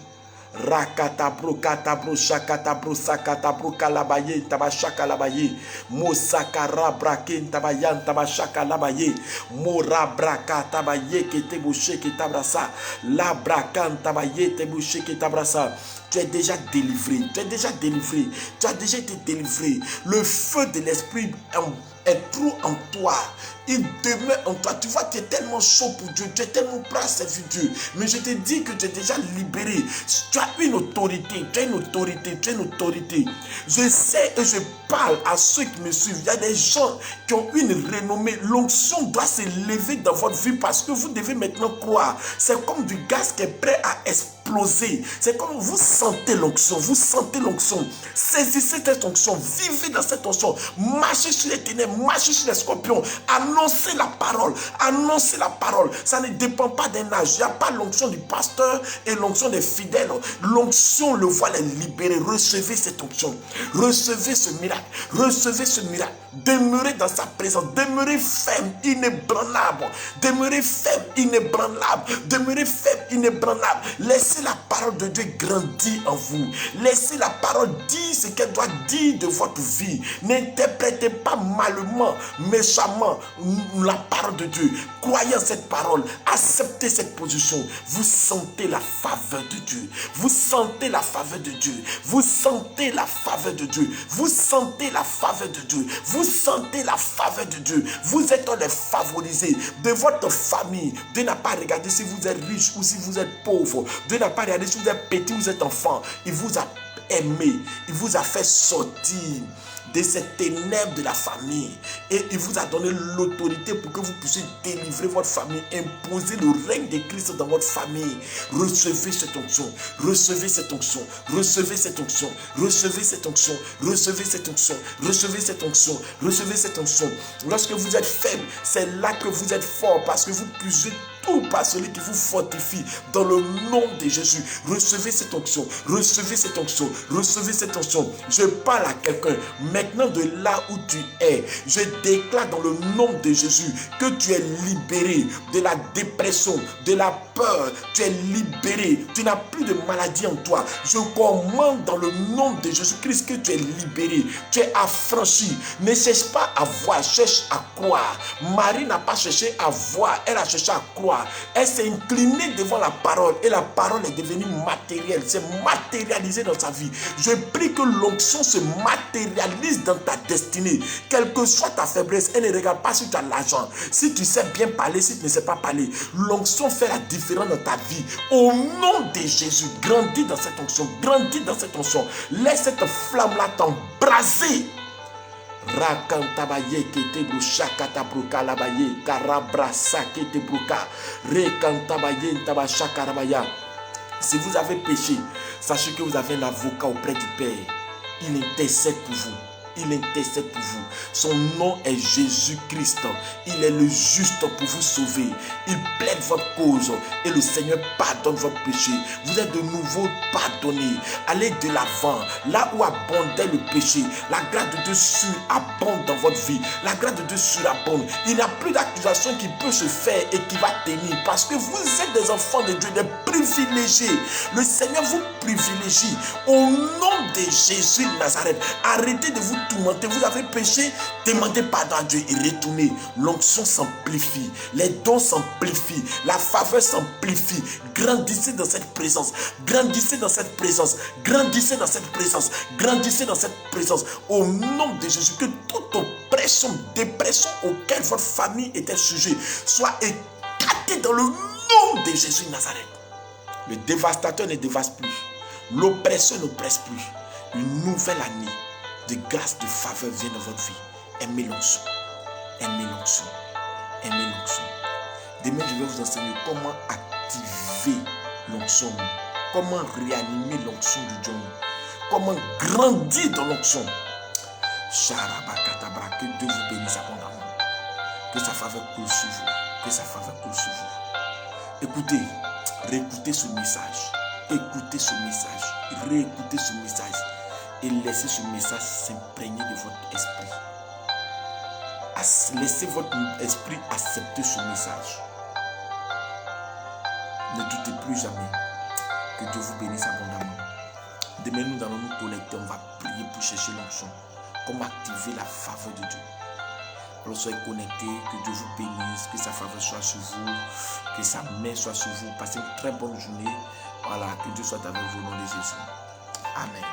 Rakatabro, katabro, shakatabro, sakatabro, kalabaye, tabashakalabaye, mosakara, braken, tabayan, tabashakalabaye, morabra, tabaye, ketebouché, ketabrasa, la brakan, tabaye, tebouché, ketabrasa. Tu es déjà délivré, tu es déjà délivré, tu as déjà été délivré. Le feu de l'esprit est trop en toi. Il demeure en toi. Tu vois, tu es tellement chaud pour Dieu. Tu es tellement prêt à servir Dieu. Mais je te dis que tu es déjà libéré. Tu as une autorité. Tu as une autorité. Tu as une autorité. Je sais et je parle à ceux qui me suivent. Il y a des gens qui ont une renommée. L'onction doit s'élever dans votre vie parce que vous devez maintenant croire. C'est comme du gaz qui est prêt à exploser exploser. C'est comme vous sentez l'onction, vous sentez l'onction. Saisissez cette onction, vivez dans cette onction. Marchez sur les ténèbres, marchez sur les scorpions. Annoncez la parole, annoncez la parole. Ça ne dépend pas d'un âge. Il n'y a pas l'onction du pasteur et l'onction des fidèles. L'onction, le voile est libéré. Recevez cette onction. Recevez ce miracle. Recevez ce miracle. Demeurez dans sa présence. Demeurez ferme, inébranlable. Demeurez ferme, inébranlable. Demeurez ferme, inébranlable. Laissez la parole de Dieu grandir en vous. Laissez la parole dire ce qu'elle doit dire de votre vie. N'interprétez pas malement, méchamment la parole de Dieu. Croyez en cette parole. Acceptez cette position. Vous sentez la faveur de Dieu. Vous sentez la faveur de Dieu. Vous sentez la faveur de Dieu. Vous sentez la faveur de Dieu. Vous sentez la faveur de Dieu. Vous êtes les favorisés de votre famille. Dieu n'a pas regardé si vous êtes riche ou si vous êtes pauvre. Dieu n'a pas regardé si vous êtes petit ou vous êtes enfant. Il vous a aimé. Il vous a fait sortir de ces ténèbres de la famille. Et il vous a donné l'autorité pour que vous puissiez délivrer votre famille, imposer le règne de Christ dans votre famille. Recevez cette onction, recevez cette onction, recevez cette onction, recevez cette onction, recevez cette onction, recevez cette onction, recevez cette onction. Lorsque vous êtes faible, c'est là que vous êtes fort, parce que vous puisez tout par celui qui vous fortifie dans le nom de Jésus. Recevez cette onction, recevez cette onction, recevez cette onction. Je parle à quelqu'un maintenant de là où tu es. Je déclare dans le nom de Jésus que tu es libéré de la dépression, de la peur. Tu es libéré. Tu n'as plus de maladie en toi. Je commande dans le nom de Jésus-Christ que tu es libéré. Tu es affranchi. Ne cherche pas à voir, cherche à croire. Marie n'a pas cherché à voir, elle a cherché à croire. Elle s'est inclinée devant la parole et la parole est devenue matérielle, c'est matérialisé dans sa vie. Je prie que l'onction se matérialise dans ta destinée. Quelle que soit ta faiblesse, elle ne regarde pas si tu as l'argent, si tu sais bien parler, si tu ne sais pas parler. L'onction fait la différence dans ta vie. Au nom de Jésus, grandis dans cette onction, grandis dans cette onction. Laisse cette flamme-là t'embraser. Rakantabaye kete brucha katabruka labaye karabrasa kete bruka rekantabaye ntabacha karabaya. Si vous avez péché, sachez que vous avez un avocat auprès du Père. Il intercède pour vous. Il intercède pour vous. Son nom est Jésus-Christ. Il est le juste pour vous sauver. Il plaide votre cause et le Seigneur pardonne votre péché. Vous êtes de nouveau pardonnés. Allez de l'avant. Là où abondait le péché, la grâce de Dieu surabonde dans votre vie. La grâce de Dieu surabonde. Il n'y a plus d'accusation qui peut se faire et qui va tenir, parce que vous êtes des enfants de Dieu, des privilégiés. Le Seigneur vous privilégie. Au nom de Jésus de Nazareth, arrêtez de vous tourmenter. Vous avez péché, demandez pardon à Dieu et retournez. L'onction s'amplifie, les dons s'amplifient, la faveur s'amplifie. Grandissez dans cette présence, grandissez dans cette présence, grandissez dans cette présence, grandissez dans cette présence. Au nom de Jésus, que toute oppression, dépression auquel votre famille était sujet soit écartée dans le nom de Jésus de Nazareth. Le dévastateur ne dévaste plus, l'oppresseur n'oppresse plus. Une nouvelle année de grâce, de faveur vient dans votre vie. Aimez l'onction. Aimez l'onction. Aimez l'onction. Demain, je vais vous enseigner comment activer l'onction. Comment réanimer l'onction du Dieu. Comment grandir dans l'onction. Que Dieu vous bénisse abondamment. Que sa faveur coule sur vous. Que sa faveur coule sur vous. Écoutez, réécoutez ce message. Écoutez ce message. Réécoutez ce message. Et laissez ce message s'imprégner de votre esprit. Laissez votre esprit accepter ce message. Ne doutez plus jamais. Que Dieu vous bénisse abondamment. Demain, nous allons nous connecter. On va prier pour chercher l'onction. Comment activer la faveur de Dieu. Alors soyez connectés. Que Dieu vous bénisse. Que sa faveur soit sur vous. Que sa main soit sur vous. Passez une très bonne journée. Voilà. Que Dieu soit avec vous au nom de Jésus. Amen.